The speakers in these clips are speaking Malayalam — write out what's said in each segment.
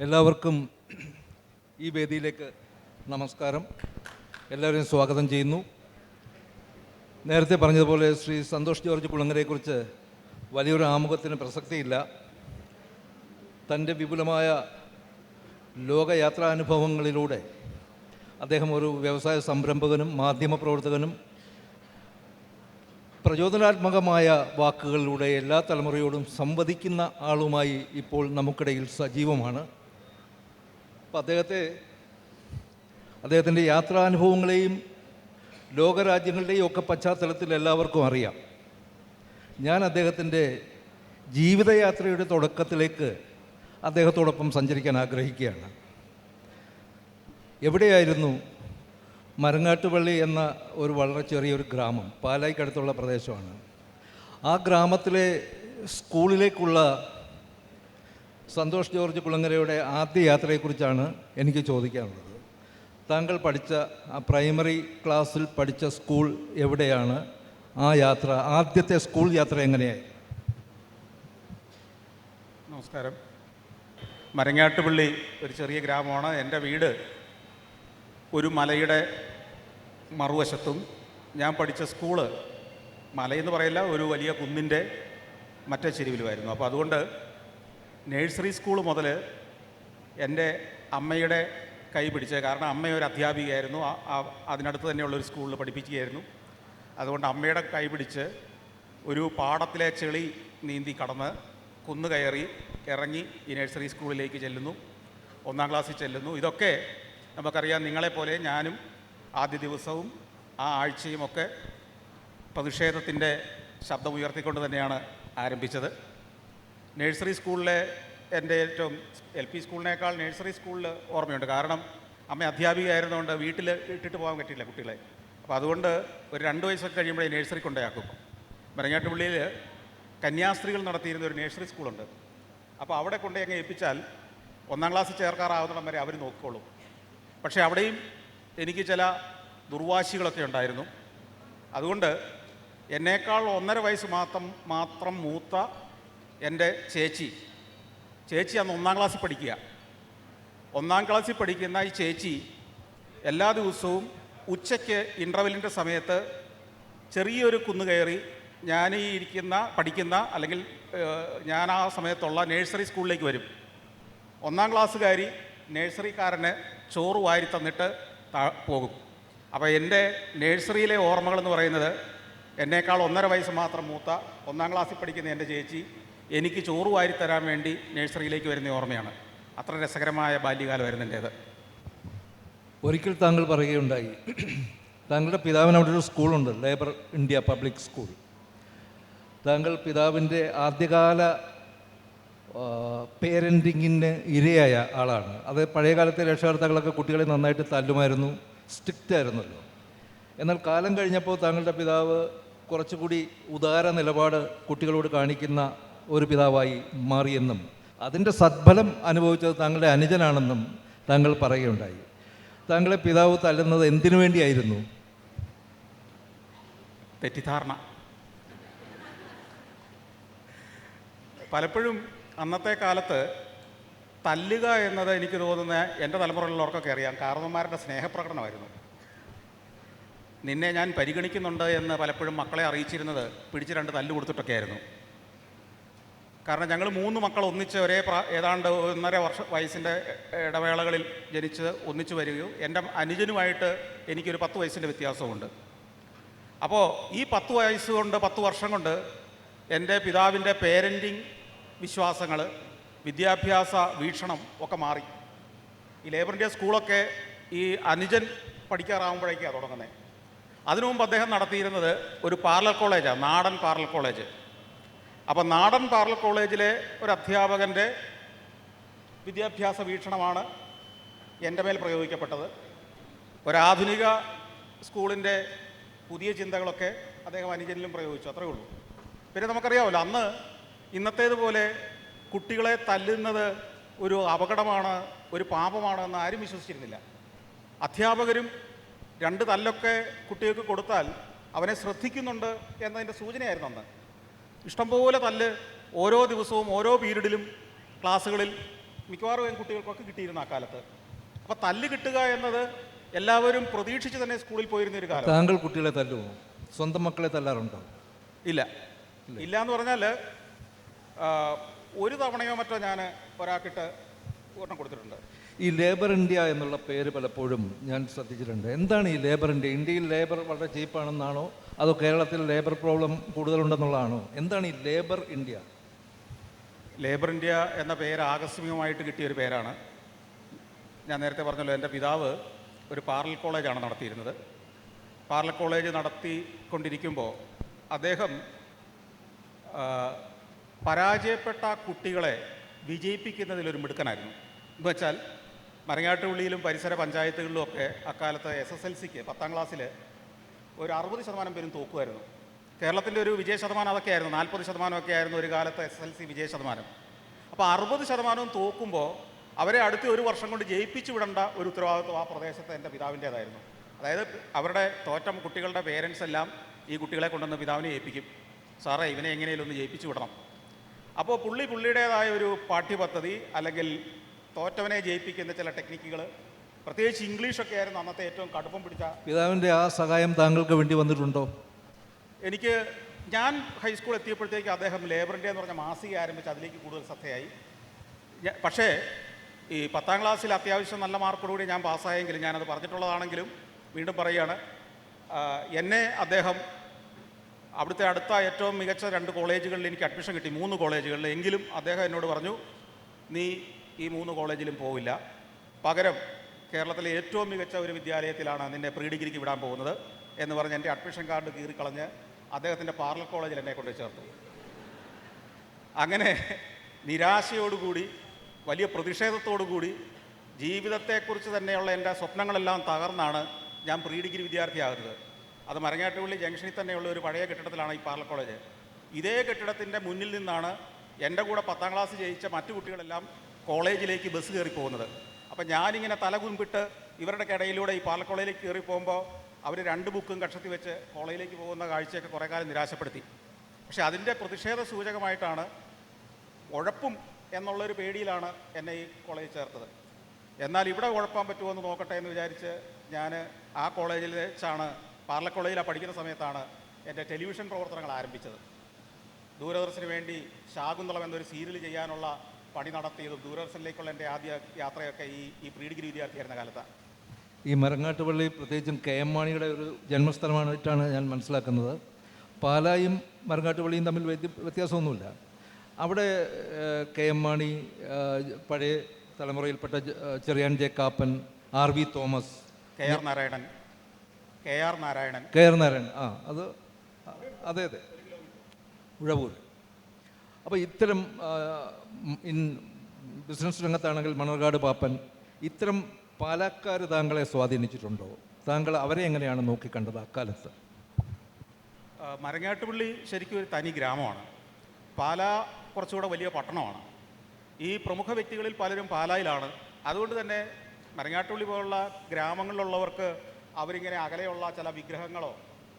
എല്ലാവർക്കും ഈ വേദിയിലേക്ക് നമസ്കാരം. എല്ലാവരെയും സ്വാഗതം ചെയ്യുന്നു. നേരത്തെ പറഞ്ഞതുപോലെ ശ്രീ സന്തോഷ് ജോർജ് കുളങ്ങരയെക്കുറിച്ച് വലിയൊരു ആമുഖത്തിന് പ്രസക്തിയില്ല. തൻ്റെ വിപുലമായ ലോകയാത്രാനുഭവങ്ങളിലൂടെ അദ്ദേഹം ഒരു വ്യവസായ സംരംഭകനും മാധ്യമപ്രവർത്തകനും പ്രചോദനാത്മകമായ വാക്കുകളിലൂടെ എല്ലാ തലമുറയോടും സംവദിക്കുന്ന ആളുമായി ഇപ്പോൾ നമുക്കിടയിൽ സജീവമാണ്. അപ്പം അദ്ദേഹത്തിൻ്റെ യാത്രാനുഭവങ്ങളെയും ലോകരാജ്യങ്ങളുടെയും ഒക്കെ പശ്ചാത്തലത്തിൽ എല്ലാവർക്കും അറിയാം. ഞാൻ അദ്ദേഹത്തിൻ്റെ ജീവിതയാത്രയുടെ തുടക്കത്തിലേക്ക് അദ്ദേഹത്തോടൊപ്പം സഞ്ചരിക്കാൻ ആഗ്രഹിക്കുകയാണ്. എവിടെയായിരുന്നു? മരങ്ങാട്ടുപള്ളി എന്ന ഒരു വളരെ ചെറിയൊരു ഗ്രാമം, പാലായ്ക്കടുത്തുള്ള പ്രദേശമാണ്. ആ ഗ്രാമത്തിലെ സ്കൂളിലേക്കുള്ള സന്തോഷ് ജോർജ് കുളങ്ങരയുടെ ആദ്യ യാത്രയെക്കുറിച്ചാണ് എനിക്ക് ചോദിക്കാനുള്ളത്. താങ്കൾ പഠിച്ച ആ പ്രൈമറി ക്ലാസ്സിൽ പഠിച്ച സ്കൂൾ എവിടെയാണ്? ആ യാത്ര, ആദ്യത്തെ സ്കൂൾ യാത്ര എങ്ങനെയായി? നമസ്കാരം. മരങ്ങാട്ടുപള്ളി ഒരു ചെറിയ ഗ്രാമമാണ്. എൻ്റെ വീട് ഒരു മലയുടെ മറുവശത്തും ഞാൻ പഠിച്ച സ്കൂള് മലയെന്ന് പറയില്ല, ഒരു വലിയ കുന്നിൻ്റെ മറ്റേ ചെരുവിലുമായിരുന്നു. അപ്പോൾ അതുകൊണ്ട് നേഴ്സറി സ്കൂൾ മുതൽ എൻ്റെ അമ്മയുടെ കൈ പിടിച്ച്, കാരണം അമ്മ ഒരു അധ്യാപികയായിരുന്നു, അതിനടുത്ത് തന്നെയുള്ളൊരു സ്കൂളിൽ പഠിപ്പിക്കുകയായിരുന്നു. അതുകൊണ്ട് അമ്മയുടെ കൈ പിടിച്ച് ഒരു പാടത്തിലെ ചെളി നീന്തി കടന്ന് കുന്ന് കയറി ഇറങ്ങി ഈ നേഴ്സറി സ്കൂളിലേക്ക് ചെല്ലുന്നു, 1-ാം ക്ലാസ്സിൽ ചെല്ലുന്നു. ഇതൊക്കെ നമുക്കറിയാം. നിങ്ങളെപ്പോലെ ഞാനും ആദ്യ ദിവസവും ആ ആഴ്ചയുമൊക്കെ പ്രതിഷേധത്തിൻ്റെ ശബ്ദമുയർത്തിക്കൊണ്ട് തന്നെയാണ് ആരംഭിച്ചത്. നേഴ്സറി സ്കൂളിലെ എൻ്റെ ഏറ്റവും LP സ്കൂളിനേക്കാൾ നേഴ്സറി സ്കൂളിൽ ഓർമ്മയുണ്ട്. കാരണം അമ്മ അധ്യാപികയായിരുന്നുകൊണ്ട് വീട്ടിൽ ഇട്ടിട്ട് പോകാൻ പറ്റില്ല കുട്ടികളെ. അപ്പോൾ അതുകൊണ്ട് ഒരു 2 വയസ്സൊക്കെ കഴിയുമ്പോഴേ നേഴ്സറി കൊണ്ടുപോയാക്കും. മരങ്ങാട്ടുപള്ളിയിൽ കന്യാസ്ത്രീകൾ നടത്തിയിരുന്ന ഒരു നേഴ്സറി സ്കൂളുണ്ട്. അപ്പോൾ അവിടെ കൊണ്ടുപോയി അങ്ങ് ഏൽപ്പിച്ചാൽ 1-ാം ക്ലാസ്സിൽ ചേർക്കാറാവുന്നിടം വരെ അവർ നോക്കിക്കോളും. പക്ഷേ അവിടെയും എനിക്ക് ചില ദുർവാശികളൊക്കെ ഉണ്ടായിരുന്നു. അതുകൊണ്ട് എന്നേക്കാൾ 1.5 വയസ്സ് മാത്രം മൂത്ത എൻ്റെ ചേച്ചി അന്ന് 1-ാം ക്ലാസ്സിൽ പഠിക്കുക. 1-ാം ക്ലാസ്സിൽ പഠിക്കുന്ന ഈ ചേച്ചി എല്ലാ ദിവസവും ഉച്ചയ്ക്ക് ഇൻ്റർവെല്ലിൻ്റെ സമയത്ത് ചെറിയൊരു കുന്ന് കയറി ഞാൻ ഈ പഠിക്കുന്ന അല്ലെങ്കിൽ ഞാൻ ആ സമയത്തുള്ള നേഴ്സറി സ്കൂളിലേക്ക് വരും. 1-ാം ക്ലാസ്സുകാരി നേഴ്സറിക്കാരന് ചോറ് വാരി തന്നിട്ട് പോകും. അപ്പോൾ എൻ്റെ നേഴ്സറിയിലെ ഓർമ്മകളെന്ന് പറയുന്നത് എന്നേക്കാൾ 1.5 വയസ്സ് മാത്രം മൂത്ത 1-ാം ക്ലാസ്സിൽ പഠിക്കുന്ന എൻ്റെ ചേച്ചി എനിക്ക് ചോറ് വാരി തരാൻ വേണ്ടി നേഴ്സറിയിലേക്ക് വരുന്ന ഓർമ്മയാണ്. അത്ര രസകരമായ ബാല്യകാലമായിരുന്നു എൻ്റേത്. ഒരിക്കൽ താങ്കൾ പറയുകയുണ്ടായി, താങ്കളുടെ പിതാവിന് അവിടെ ഒരു സ്കൂളുണ്ട്, ലേബർ ഇന്ത്യ പബ്ലിക് സ്കൂൾ. താങ്കൾ പിതാവിൻ്റെ ആദ്യകാല പേരൻറ്റിങ്ങിന് ഇരയായ ആളാണ്. അത് പഴയകാലത്തെ രക്ഷകർത്താക്കളൊക്കെ കുട്ടികളെ നന്നായിട്ട് തല്ലുമായിരുന്നു, സ്ട്രിക്റ്റ് ആയിരുന്നല്ലോ. എന്നാൽ കാലം കഴിഞ്ഞപ്പോൾ താങ്കളുടെ പിതാവ് കുറച്ചുകൂടി ഉദാര നിലപാട് കുട്ടികളോട് കാണിക്കുന്ന ഒരു പിതാവായി മാറിയെന്നും അതിൻ്റെ സദ്ഫലം അനുഭവിച്ചത് താങ്കളുടെ അനുജനാണെന്നും താങ്കൾ പറയുകയുണ്ടായി. താങ്കളെ പിതാവ് തല്ലുന്നത് എന്തിനു വേണ്ടിയായിരുന്നു? തെറ്റിദ്ധാരണ. പലപ്പോഴും അന്നത്തെ കാലത്ത് തല്ലുക എന്നത് എനിക്ക് തോന്നുന്ന എൻ്റെ തലമുറയിലുള്ളവർക്കൊക്കെ അറിയാം, കാരണവന്മാരുടെ സ്നേഹപ്രകടനമായിരുന്നു. നിന്നെ ഞാൻ പരിഗണിക്കുന്നുണ്ട് എന്ന് പലപ്പോഴും മക്കളെ അറിയിച്ചിരുന്നത് പിടിച്ച് 2 തല്ല് കൊടുത്തിട്ടൊക്കെ ആയിരുന്നു. കാരണം ഞങ്ങൾ 3 മക്കൾ ഒന്നിച്ച് ഏതാണ്ട് 1.5 വയസ്സിൻ്റെ ഇടവേളകളിൽ ജനിച്ച് ഒന്നിച്ച് വരികയും എൻ്റെ അനുജനുമായിട്ട് എനിക്കൊരു 10 വയസ്സിൻ്റെ വ്യത്യാസമുണ്ട്. അപ്പോൾ ഈ 10 വയസ്സ് കൊണ്ട് 10 വർഷം കൊണ്ട് എൻ്റെ പിതാവിൻ്റെ പേരൻറ്റിങ് വിശ്വാസങ്ങൾ, വിദ്യാഭ്യാസ വീക്ഷണം ഒക്കെ മാറി. ഈ ലേബർ ഇന്ത്യ സ്കൂളൊക്കെ ഈ അനുജൻ പഠിക്കാറാകുമ്പോഴേക്കാണ് തുടങ്ങുന്നത്. അതിനു മുമ്പ് അദ്ദേഹം നടത്തിയിരുന്നത് ഒരു പാർലർ കോളേജാണ്, നാടൻ പാർലർ കോളേജ്. അപ്പോൾ നാടൻ പാർലർ കോളേജിലെ ഒരു അധ്യാപകൻ്റെ വിദ്യാഭ്യാസ വീക്ഷണമാണ് എൻ്റെ മേൽ പ്രയോഗിക്കപ്പെട്ടത്. ഒരാധുനിക സ്കൂളിൻ്റെ പുതിയ ചിന്തകളൊക്കെ അദ്ദേഹം അനുജനിലും പ്രയോഗിച്ചു, അത്രയേ ഉള്ളൂ. പിന്നെ നമുക്കറിയാമല്ലോ, അന്ന് ഇന്നത്തേതുപോലെ കുട്ടികളെ തല്ലുന്നത് ഒരു അപകടമാണ്, ഒരു പാപമാണ് എന്ന് ആരും വിശ്വസിച്ചിരുന്നില്ല. അധ്യാപകരും 2 തല്ലൊക്കെ കുട്ടികൾക്ക് കൊടുത്താൽ അവനെ ശ്രദ്ധിക്കുന്നുണ്ട് എന്നതിൻ്റെ സൂചനയായിരുന്നു അന്ന്. ഇഷ്ടംപോലെ തല്ല് ഓരോ ദിവസവും ഓരോ പീരീഡിലും ക്ലാസ്സുകളിൽ മിക്കവാറും കുട്ടികൾക്കൊക്കെ കിട്ടിയിരുന്നു ആ കാലത്ത്. അപ്പോൾ തല്ല് കിട്ടുക എന്നത് എല്ലാവരും പ്രതീക്ഷിച്ച് തന്നെ സ്കൂളിൽ പോയിരുന്ന ഒരു കാലം. താങ്കൾ കുട്ടികളെ തല്ലുമോ? സ്വന്തം മക്കളെ തല്ലാറുണ്ടോ? ഇല്ല ഇല്ല എന്ന് പറഞ്ഞാൽ ഒരു തവണയോ മറ്റോ ഞാൻ ഒരാൾക്കിട്ട് ഒരെണ്ണം കൊടുത്തിട്ടുണ്ട്. ഈ ലേബർ ഇന്ത്യ എന്നുള്ള പേര് പലപ്പോഴും ഞാൻ ശ്രദ്ധിച്ചിട്ടുണ്ട്. എന്താണ് ഈ ലേബർ ഇന്ത്യ? ഇന്ത്യയിൽ ലേബർ വളരെ ചീപ്പാണെന്നാണോ അതോ കേരളത്തിൽ ലേബർ പ്രോബ്ലം കൂടുതലുണ്ടെന്നുള്ളതാണോ? എന്താണ് ഈ ലേബർ ഇന്ത്യ? ലേബർ ഇന്ത്യ എന്ന പേര് ആകസ്മികമായിട്ട് കിട്ടിയൊരു പേരാണ്. ഞാൻ നേരത്തെ പറഞ്ഞല്ലോ, എൻ്റെ പിതാവ് ഒരു പാരലൽ കോളേജാണ് നടത്തിയിരുന്നത്. പാരലൽ കോളേജ് നടത്തിക്കൊണ്ടിരിക്കുമ്പോൾ അദ്ദേഹം പരാജയപ്പെട്ട കുട്ടികളെ വിജയിപ്പിക്കുന്നതിലൊരു മിടുക്കനായിരുന്നു. എന്ന് വെച്ചാൽ മരങ്ങാട്ടുപള്ളിയിലും പരിസര പഞ്ചായത്തുകളിലും ഒക്കെ അക്കാലത്ത് SSLCക്ക് 10ാം ക്ലാസ്സിൽ ഒരു 60% പേരും തോക്കുമായിരുന്നു. കേരളത്തിൻ്റെ ഒരു വിജയ ശതമാനം അതൊക്കെ ആയിരുന്നു, 40% ആയിരുന്നു ഒരു കാലത്ത് SSLC വിജയ ശതമാനം. അപ്പോൾ 60% തോക്കുമ്പോൾ അവരെ അടുത്ത ഒരു വർഷം കൊണ്ട് ജയിപ്പിച്ചു വിടേണ്ട ഒരു ഉത്തരവാദിത്വം ആ പ്രദേശത്ത് എൻ്റെ പിതാവിൻ്റേതായിരുന്നു. അതായത് അവരുടെ തോറ്റം കുട്ടികളുടെ പേരൻസ് എല്ലാം ഈ കുട്ടികളെ കൊണ്ടുവന്ന് പിതാവിനെ ഏൽപ്പിക്കും, സാറേ ഇവനെ എങ്ങനെയും ഒന്ന് ജയിപ്പിച്ചു വിടണം. അപ്പോൾ പുള്ളിയുടേതായ ഒരു പാഠ്യപദ്ധതി അല്ലെങ്കിൽ തോറ്റവനെ ജയിപ്പിക്കുന്ന ചില ടെക്നിക്കുകൾ, പ്രത്യേകിച്ച് ഇംഗ്ലീഷൊക്കെ ആയിരുന്നു അന്നത്തെ ഏറ്റവും കടുപ്പം പിടിച്ച. പിതാവിൻ്റെ ആ സഹായം താങ്കൾക്ക് വേണ്ടി വന്നിട്ടുണ്ടോ? ഞാൻ ഹൈസ്കൂൾ എത്തിയപ്പോഴത്തേക്ക് അദ്ദേഹം ലേബർ ഇന്ത്യ എന്ന് പറഞ്ഞ മാസിക ആരംഭിച്ച് അതിലേക്ക് കൂടുതൽ ശ്രദ്ധയായി. പക്ഷേ ഈ 10ാം ക്ലാസ്സിൽ അത്യാവശ്യം നല്ല മാർക്കോടുകൂടി ഞാൻ പാസ്സായെങ്കിലും, ഞാനത് പറഞ്ഞിട്ടുള്ളതാണെങ്കിലും വീണ്ടും പറയുകയാണ്, എന്നെ അദ്ദേഹം അവിടുത്തെ അടുത്ത ഏറ്റവും മികച്ച 2 കോളേജുകളിൽ എനിക്ക് അഡ്മിഷൻ കിട്ടി, 3 കോളേജുകളിൽ. എങ്കിലും അദ്ദേഹം എന്നോട് പറഞ്ഞു, നീ ഈ 3 കോളേജിലും പോവില്ല, പകരം കേരളത്തിലെ ഏറ്റവും മികച്ച ഒരു വിദ്യാലയത്തിലാണ് നിന്നെ പ്രീ ഡിഗ്രിക്ക് വിടാൻ പോകുന്നത് എന്ന് പറഞ്ഞ് എൻ്റെ അഡ്മിഷൻ കാർഡ് കീറിക്കളഞ്ഞ് അദ്ദേഹത്തിൻ്റെ പാരലൽ കോളേജിൽ എന്നെ കൊണ്ട് ചേർത്തു. അങ്ങനെ നിരാശയോടുകൂടി, വലിയ പ്രതിഷേധത്തോടുകൂടി, ജീവിതത്തെക്കുറിച്ച് തന്നെയുള്ള എൻ്റെ സ്വപ്നങ്ങളെല്ലാം തകർന്നാണ് ഞാൻ പ്രീ ഡിഗ്രി വിദ്യാർത്ഥിയാകുന്നത്. അത് മരങ്ങാട്ടുപള്ളി ജംഗ്ഷനിൽ തന്നെയുള്ള ഒരു പഴയ കെട്ടിടത്തിലാണ് ഈ പാരലൽ കോളേജ്. ഇതേ കെട്ടിടത്തിൻ്റെ മുന്നിൽ നിന്നാണ് എൻ്റെ കൂടെ 10ാം ക്ലാസ് ജയിച്ച മറ്റു കുട്ടികളെല്ലാം കോളേജിലേക്ക് ബസ് കയറി പോകുന്നത്. അപ്പം ഞാനിങ്ങനെ തലകുമ്പിട്ട് ഇവരുടെ ഇടയിലൂടെ ഈ പാരലൽ കോളേജിലേക്ക് കയറി പോകുമ്പോൾ അവർ 2 ബുക്കും കക്ഷത്തി വെച്ച് കോളേജിലേക്ക് പോകുന്ന കാഴ്ചയൊക്കെ കുറേ കാലം നിരാശപ്പെടുത്തി. പക്ഷേ അതിൻ്റെ പ്രതിഷേധ സൂചകമായിട്ടാണ്, ഉഴപ്പും എന്നുള്ളൊരു പേടിയിലാണ് എന്നെ ഈ കോളേജിൽ ചേർത്തത്. എന്നാൽ ഇവിടെ ഉഴപ്പാൻ പറ്റുമോ എന്ന് നോക്കട്ടെ എന്ന് വിചാരിച്ച് ഞാൻ ആ കോളേജിൽ വെച്ചാണ്, പാരലൽ കോളേജിലാണ് പഠിക്കുന്ന സമയത്താണ് എൻ്റെ ടെലിവിഷൻ പ്രവർത്തനങ്ങൾ ആരംഭിച്ചത്. ദൂരദർശന് വേണ്ടി ശാകുന്തളം എന്നൊരു സീരിയൽ ചെയ്യാനുള്ള പണി നടത്തിയതും ദൂരദർശനിലേക്കുള്ള എൻ്റെ ആദ്യ യാത്രയൊക്കെ ഈ പ്രീ ഡിഗ്രി വിദ്യാർത്ഥിയായിരുന്ന കാലത്താണ്. ഈ മരങ്ങാട്ടുപള്ളി പ്രത്യേകിച്ചും KM മാണിയുടെ ഒരു ജന്മസ്ഥലമായിട്ടാണ് ഞാൻ മനസ്സിലാക്കുന്നത്. പാലായും മരങ്ങാട്ടുപള്ളിയും തമ്മിൽ വ്യത്യാസമൊന്നുമില്ല. അവിടെ KM മാണി, പഴയ തലമുറയിൽപ്പെട്ട Cherian J Kappan, RV Thomas, KR Narayanan, അത് അതെ ഉഴവൂർ. അപ്പോൾ ഇത്തരം ബിസിനസ് രംഗത്താണെങ്കിൽ മണർകാട് പാപ്പൻ, ഇത്തരം പാലക്കാർ താങ്കളെ സ്വാധീനിച്ചിട്ടുണ്ടോ? താങ്കൾ അവരെ എങ്ങനെയാണ് നോക്കിക്കണ്ടത് അക്കാലത്ത്? മരങ്ങാട്ടുപള്ളി ശരിക്കും ഒരു തനി ഗ്രാമമാണ്. പാലാ കുറച്ചുകൂടെ വലിയ പട്ടണമാണ്. ഈ പ്രമുഖ വ്യക്തികളിൽ പലരും പാലായിലാണ്. അതുകൊണ്ട് തന്നെ മരങ്ങാട്ടുപള്ളി പോലുള്ള ഗ്രാമങ്ങളിലുള്ളവർക്ക് അവരിങ്ങനെ അകലെയുള്ള ചില വിഗ്രഹങ്ങളോ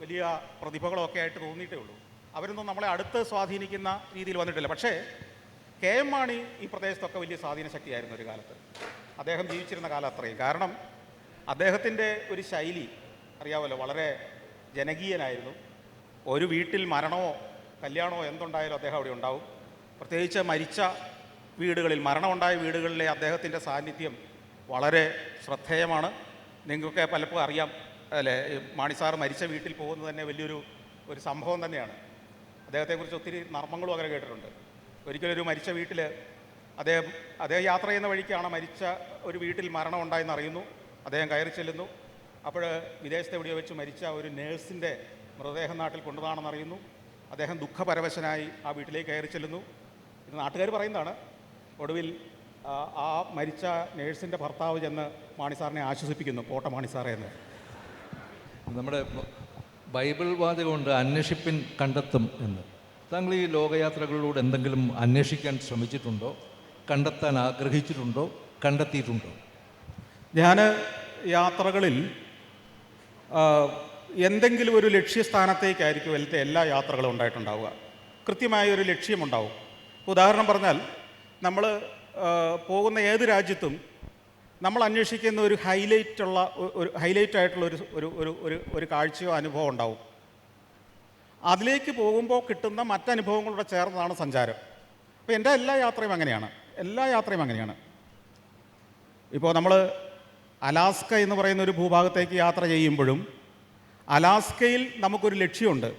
വലിയ പ്രതിഭകളോ ഒക്കെ ആയിട്ട് തോന്നിയിട്ടേ ഉള്ളൂ. അവരൊന്നും നമ്മളെ അടുത്ത് സ്വാധീനിക്കുന്ന രീതിയിൽ വന്നിട്ടില്ല. പക്ഷേ KM മാണി ഈ പ്രദേശത്തൊക്കെ വലിയ സ്വാധീന ശക്തിയായിരുന്നു ഒരു കാലത്ത്, അദ്ദേഹം ജീവിച്ചിരുന്ന കാലം അത്രയും. കാരണം അദ്ദേഹത്തിൻ്റെ ഒരു ശൈലി അറിയാമല്ലോ, വളരെ ജനകീയനായിരുന്നു. ഒരു വീട്ടിൽ മരണമോ കല്യാണമോ എന്തുണ്ടായാലും അദ്ദേഹം അവിടെ ഉണ്ടാവും. പ്രത്യേകിച്ച് മരിച്ച വീടുകളിൽ, മരണമുണ്ടായ വീടുകളിലെ അദ്ദേഹത്തിൻ്റെ സാന്നിധ്യം വളരെ ശ്രദ്ധേയമാണ്. നിങ്ങൾക്കൊക്കെ പലപ്പോഴും അറിയാം അല്ലേ, മാണി സാർ മരിച്ച വീട്ടിൽ പോകുന്നത് തന്നെ വലിയൊരു സംഭവം തന്നെയാണ്. അദ്ദേഹത്തെക്കുറിച്ച് ഒത്തിരി നർമ്മങ്ങളും അങ്ങനെ കേട്ടിട്ടുണ്ട്. ഒരിക്കലൊരു മരിച്ച വീട്ടിൽ അദ്ദേഹം യാത്ര ചെയ്യുന്ന വഴിക്കാണ് മരിച്ച ഒരു വീട്ടിൽ മരണം ഉണ്ടായെന്ന് അറിയുന്നു. അദ്ദേഹം കയറി ചെല്ലുന്നു. അപ്പോൾ വിദേശത്തെ എവിടെയോ വെച്ച് മരിച്ച ഒരു നേഴ്സിൻ്റെ മൃതദേഹം നാട്ടിൽ കൊണ്ടുവന്നാണെന്ന് അറിയുന്നു. അദ്ദേഹം ദുഃഖപരവശനായി ആ വീട്ടിലേക്ക് കയറി ചെല്ലുന്നു. ഇത് നാട്ടുകാർ പറയുന്നതാണ്. ഒടുവിൽ ആ മരിച്ച നേഴ്സിൻ്റെ ഭർത്താവ് ചെന്ന് മാണി സാറിനെ ആശ്വസിപ്പിക്കുന്നു, പോട്ട മാണി സാറേ എന്ന്. നമ്മുടെ ബൈബിൾ വാചകമുണ്ട്, അന്വേഷിപ്പിൻ കണ്ടെത്തും എന്ന്. താങ്കൾ ഈ ലോകയാത്രകളിലൂടെ എന്തെങ്കിലും അന്വേഷിക്കാൻ ശ്രമിച്ചിട്ടുണ്ടോ? കണ്ടെത്താൻ ആഗ്രഹിച്ചിട്ടുണ്ടോ? കണ്ടെത്തിയിട്ടുണ്ടോ? ഞാൻ യാത്രകളിൽ എന്തെങ്കിലും ഒരു ലക്ഷ്യസ്ഥാനത്തേക്കായിരിക്കും എല്ലാ യാത്രകളും ഉണ്ടായിട്ടുണ്ടാവുക. കൃത്യമായ ഒരു ലക്ഷ്യമുണ്ടാവും. ഉദാഹരണം പറഞ്ഞാൽ, നമ്മൾ പോകുന്ന ഏത് രാജ്യത്തും നമ്മൾ അന്വേഷിക്കുന്ന ഒരു ഹൈലൈറ്റ് ആയിട്ടുള്ള ഒരു കാഴ്ചയോ അനുഭവം ഉണ്ടാവും. അതിലേക്ക് പോകുമ്പോൾ കിട്ടുന്ന മറ്റനുഭവങ്ങളുടെ ചേർന്നതാണ് സഞ്ചാരം. അപ്പോൾ എൻ്റെ എല്ലാ യാത്രയും അങ്ങനെയാണ്. ഇപ്പോൾ നമ്മൾ അലാസ്ക എന്ന് പറയുന്ന ഒരു ഭൂഭാഗത്തേക്ക് യാത്ര ചെയ്യുമ്പോഴും അലാസ്കയിൽ നമുക്കൊരു ലക്ഷ്യമുണ്ട്.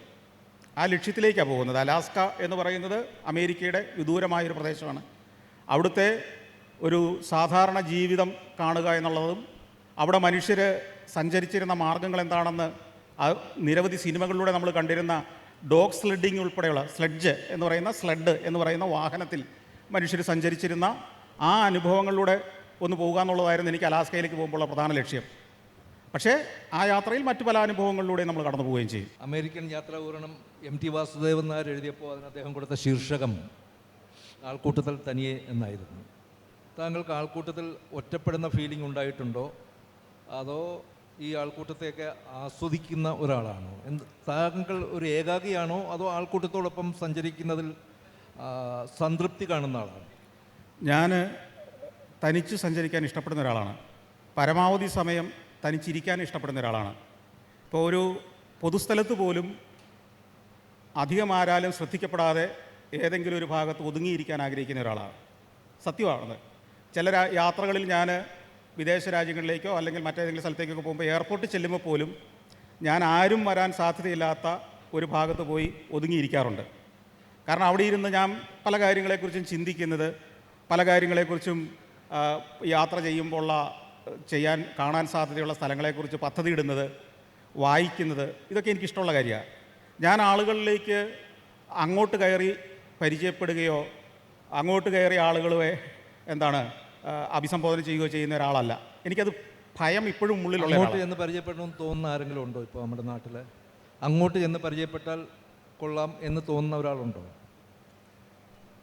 ആ ലക്ഷ്യത്തിലേക്കാണ് പോകുന്നത്. അലാസ്ക എന്ന് പറയുന്നത് അമേരിക്കയുടെ വിദൂരമായൊരു പ്രദേശമാണ്. അവിടുത്തെ ഒരു സാധാരണ ജീവിതം കാണുക എന്നുള്ളതും അവിടെ മനുഷ്യർ സഞ്ചരിച്ചിരുന്ന മാർഗ്ഗങ്ങൾ എന്താണെന്ന് നിരവധി സിനിമകളിലൂടെ നമ്മൾ കണ്ടിരുന്ന ഡോഗ് സ്ലെഡിങ് ഉൾപ്പെടെയുള്ള സ്ലെഡ് എന്ന് പറയുന്ന വാഹനത്തിൽ മനുഷ്യർ സഞ്ചരിച്ചിരുന്ന ആ അനുഭവങ്ങളിലൂടെ ഒന്ന് പോകുക എന്നുള്ളതായിരുന്നു എനിക്ക് അലാസ്കയിലേക്ക് പോകുമ്പോഴുള്ള പ്രധാന ലക്ഷ്യം. പക്ഷേ ആ യാത്രയിൽ മറ്റു പല അനുഭവങ്ങളിലൂടെ നമ്മൾ കടന്നു പോവുകയും ചെയ്യും. അമേരിക്കൻ യാത്രാവിവരണം MT വാസുദേവൻ നായർ എഴുതിയപ്പോൾ അതിന് അദ്ദേഹം കൊടുത്ത ശീർഷകം ആൾക്കൂട്ടത്തിൽ തനിയെ എന്നായിരുന്നു. താങ്കൾക്ക് ആൾക്കൂട്ടത്തിൽ ഒറ്റപ്പെടുന്ന ഫീലിംഗ് ഉണ്ടായിട്ടുണ്ടോ, അതോ ഈ ആൾക്കൂട്ടത്തെയൊക്കെ ആസ്വദിക്കുന്ന ഒരാളാണോ? താങ്കൾ ഒരു ഏകാഗിയാണോ, അതോ ആൾക്കൂട്ടത്തോടൊപ്പം സഞ്ചരിക്കുന്നതിൽ സംതൃപ്തി കാണുന്ന ആളാണ്? ഞാൻ തനിച്ച് സഞ്ചരിക്കാൻ ഇഷ്ടപ്പെടുന്ന ഒരാളാണ്. പരമാവധി സമയം തനിച്ചിരിക്കാൻ ഇഷ്ടപ്പെടുന്ന ഒരാളാണ്. ഇപ്പോൾ ഒരു പൊതുസ്ഥലത്ത് പോലും അധികം ആരാലും ശ്രദ്ധിക്കപ്പെടാതെ ഏതെങ്കിലും ഒരു ഭാഗത്ത് ഒതുങ്ങിയിരിക്കാൻ ആഗ്രഹിക്കുന്ന ഒരാളാണ്. സത്യമാണത്. ചില യാത്രകളിൽ ഞാൻ വിദേശ രാജ്യങ്ങളിലേക്കോ അല്ലെങ്കിൽ മറ്റേതെങ്കിലും സ്ഥലത്തേക്കൊക്കെ പോകുമ്പോൾ എയർപോർട്ടിൽ ചെല്ലുമ്പോൾ പോലും ഞാൻ ആരും വരാൻ സാധ്യതയില്ലാത്ത ഒരു ഭാഗത്ത് പോയി ഒതുങ്ങിയിരിക്കാറുണ്ട്. കാരണം അവിടെ ഇരുന്ന് ഞാൻ പല കാര്യങ്ങളെക്കുറിച്ചും ചിന്തിക്കുന്നത്, പല കാര്യങ്ങളെക്കുറിച്ചും യാത്ര ചെയ്യുമ്പോൾ കാണാൻ സാധ്യതയുള്ള സ്ഥലങ്ങളെക്കുറിച്ച് പദ്ധതിയിടുന്നത്, വായിക്കുന്നത്, ഇതൊക്കെ എനിക്കിഷ്ടമുള്ള കാര്യമാണ്. ഞാൻ ആളുകളിലേക്ക് അങ്ങോട്ട് കയറി പരിചയപ്പെടുകയോ അങ്ങോട്ട് കയറി ആളുകളെ അഭിസംബോധന ചെയ്യുകയോ ചെയ്യുന്ന ഒരാളല്ല. എനിക്കത് ഭയം ഇപ്പോഴും ഉള്ളിലുള്ള. അങ്ങോട്ട് ചെന്ന് പരിചയപ്പെടണമെന്ന് തോന്നുന്ന ആരെങ്കിലും ഉണ്ടോ ഇപ്പോൾ നമ്മുടെ നാട്ടിൽ? അങ്ങോട്ട് ചെന്ന് പരിചയപ്പെട്ടാൽ കൊള്ളാം എന്ന് തോന്നുന്ന ഒരാളുണ്ടോ?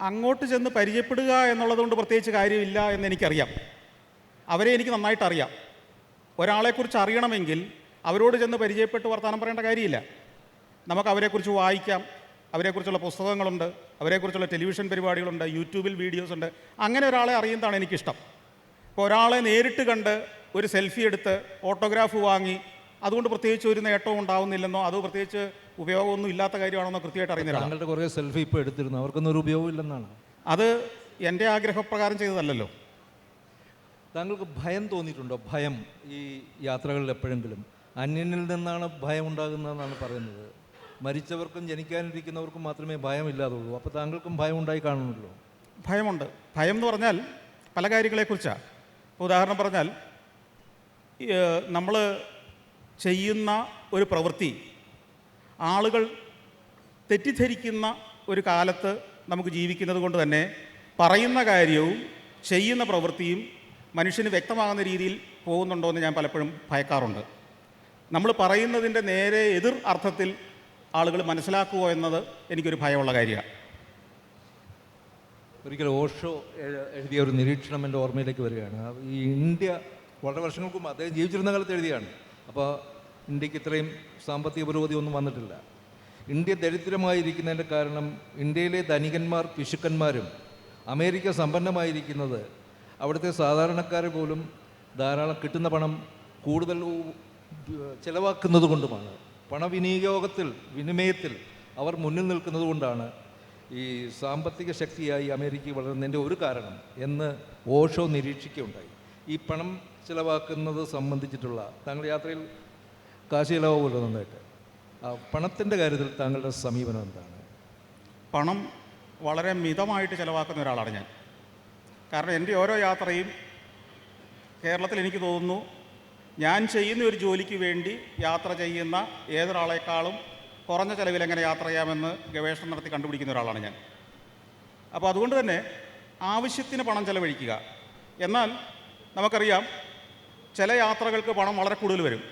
അങ്ങോട്ട് ചെന്ന് പരിചയപ്പെടുക എന്നുള്ളതുകൊണ്ട് പ്രത്യേകിച്ച് കാര്യമില്ല എന്ന് എനിക്കറിയാം. അവരെ എനിക്ക് നന്നായിട്ട് അറിയാം. ഒരാളെക്കുറിച്ച് അറിയണമെങ്കിൽ അവരോട് ചെന്ന് പരിചയപ്പെട്ട് വർത്തമാനം പറയേണ്ട കാര്യമില്ല. നമുക്ക് അവരെക്കുറിച്ച് വായിക്കാം, അവരെക്കുറിച്ചുള്ള പുസ്തകങ്ങളുണ്ട്, അവരെക്കുറിച്ചുള്ള ടെലിവിഷൻ പരിപാടികളുണ്ട്, യൂട്യൂബിൽ വീഡിയോസ് ഉണ്ട്. അങ്ങനെ ഒരാളെ അറിയുന്നതാണ് എനിക്കിഷ്ടം. ഇപ്പോൾ ഒരാളെ നേരിട്ട് കണ്ട് ഒരു സെൽഫി എടുത്ത് ഓട്ടോഗ്രാഫ് വാങ്ങി അതുകൊണ്ട് പ്രത്യേകിച്ച് ഒരു നേട്ടവും ഉണ്ടാവുന്നില്ലെന്നോ അത് പ്രത്യേകിച്ച് ഉപയോഗമൊന്നും ഇല്ലാത്ത കാര്യമാണെന്നോ കൃത്യമായിട്ട് അറിയുന്നില്ല. താങ്കളുടെ കുറേ സെൽഫി ഇപ്പോൾ എടുത്തിരുന്നു, അവർക്കൊന്നും ഒരു ഉപയോഗം ഇല്ലെന്നാണ്. അത് എൻ്റെ ആഗ്രഹപ്രകാരം ചെയ്തതല്ലല്ലോ. താങ്കൾക്ക് ഭയം തോന്നിയിട്ടുണ്ടോ? ഭയം ഈ യാത്രകളിൽ എപ്പോഴെങ്കിലും? അന്യനിൽ നിന്നാണ് ഭയം ഉണ്ടാകുന്നതെന്നാണ് പറയുന്നത്. മരിച്ചവർക്കും ജനിക്കാനിരിക്കുന്നവർക്കും മാത്രമേ ഭയമില്ലാതുള്ളൂ. അപ്പോൾ താങ്കൾക്കും ഭയം ഉണ്ടായി കാണുമല്ലോ. ഭയമുണ്ട്. ഭയം എന്ന് പറഞ്ഞാൽ പല കാര്യങ്ങളെക്കുറിച്ചാണ്. ഉദാഹരണം പറഞ്ഞാൽ നമ്മൾ ചെയ്യുന്ന ഒരു പ്രവൃത്തി ആളുകൾ തെറ്റിദ്ധരിക്കുന്ന ഒരു കാലത്ത് നമുക്ക് ജീവിക്കുന്നത് കൊണ്ട് തന്നെ പറയുന്ന കാര്യവും ചെയ്യുന്ന പ്രവൃത്തിയും മനുഷ്യന് വ്യക്തമാകുന്ന രീതിയിൽ പോകുന്നുണ്ടോ എന്ന് ഞാൻ പലപ്പോഴും ഭയക്കാറുണ്ട്. നമ്മൾ പറയുന്നതിൻ്റെ നേരെ എതിർ അർത്ഥത്തിൽ ആളുകൾ മനസ്സിലാക്കുമോ എന്നത് എനിക്കൊരു ഭയമുള്ള കാര്യമാണ്. ഒരിക്കൽ ഓഷോ എഴുതിയ ഒരു നിരീക്ഷണം എൻ്റെ ഓർമ്മയിലേക്ക് വരികയാണ്. ഈ ഇന്ത്യ വളരെ വർഷങ്ങൾക്ക് മുമ്പ് അദ്ദേഹം ജീവിച്ചിരുന്ന കാലത്ത് എഴുതിയാണ്. അപ്പോൾ ഇന്ത്യക്ക് ഇത്രയും സാമ്പത്തിക പുരോഗതി ഒന്നും വന്നിട്ടില്ല. ഇന്ത്യ ദരിദ്രമായിരിക്കുന്നതിൻ്റെ കാരണം ഇന്ത്യയിലെ ധനികന്മാർ പിശുക്കന്മാരും അമേരിക്ക സമ്പന്നമായിരിക്കുന്നത് അവിടുത്തെ സാധാരണക്കാർ പോലും ധാരാളം കിട്ടുന്ന പണം കൂടുതൽ ചിലവാക്കുന്നത് കൊണ്ടുമാണ്. വിനിമയത്തിൽ അവർ മുന്നിൽ നിൽക്കുന്നത് കൊണ്ടാണ് ഈ സാമ്പത്തിക ശക്തിയായി അമേരിക്ക വളരുന്നതിൻ്റെ ഒരു കാരണം എന്ന് ഓഷോ നിരീക്ഷിക്കുകയുണ്ടായി. ഈ പണം ചിലവാക്കുന്നത് സംബന്ധിച്ചിട്ടുള്ള താങ്കളുടെ യാത്രയിൽ കാശ് ചിലവാകുമല്ലോ നന്നായിട്ട്. പണത്തിൻ്റെ കാര്യത്തിൽ താങ്കളുടെ സമീപനം എന്താണ്? പണം വളരെ മിതമായിട്ട് ചിലവാക്കുന്ന ഒരാളാണ് ഞാൻ. കാരണം എൻ്റെ ഓരോ യാത്രയും കേരളത്തിൽ എനിക്ക് തോന്നുന്നു ഞാൻ ചെയ്യുന്ന ഒരു ജോലിക്ക് വേണ്ടി യാത്ര ചെയ്യുന്ന ഏതൊരാളെക്കാളും കുറഞ്ഞ ചിലവിൽ എങ്ങനെ യാത്ര ചെയ്യാമെന്ന് ഗവേഷണം നടത്തി കണ്ടുപിടിക്കുന്ന ഒരാളാണ് ഞാൻ. അപ്പോൾ അതുകൊണ്ട് തന്നെ ആവശ്യത്തിന് പണം ചിലവഴിക്കുക. എന്നാൽ നമുക്കറിയാം ചില യാത്രകൾക്ക് പണം വളരെ കൂടുതൽ വരും.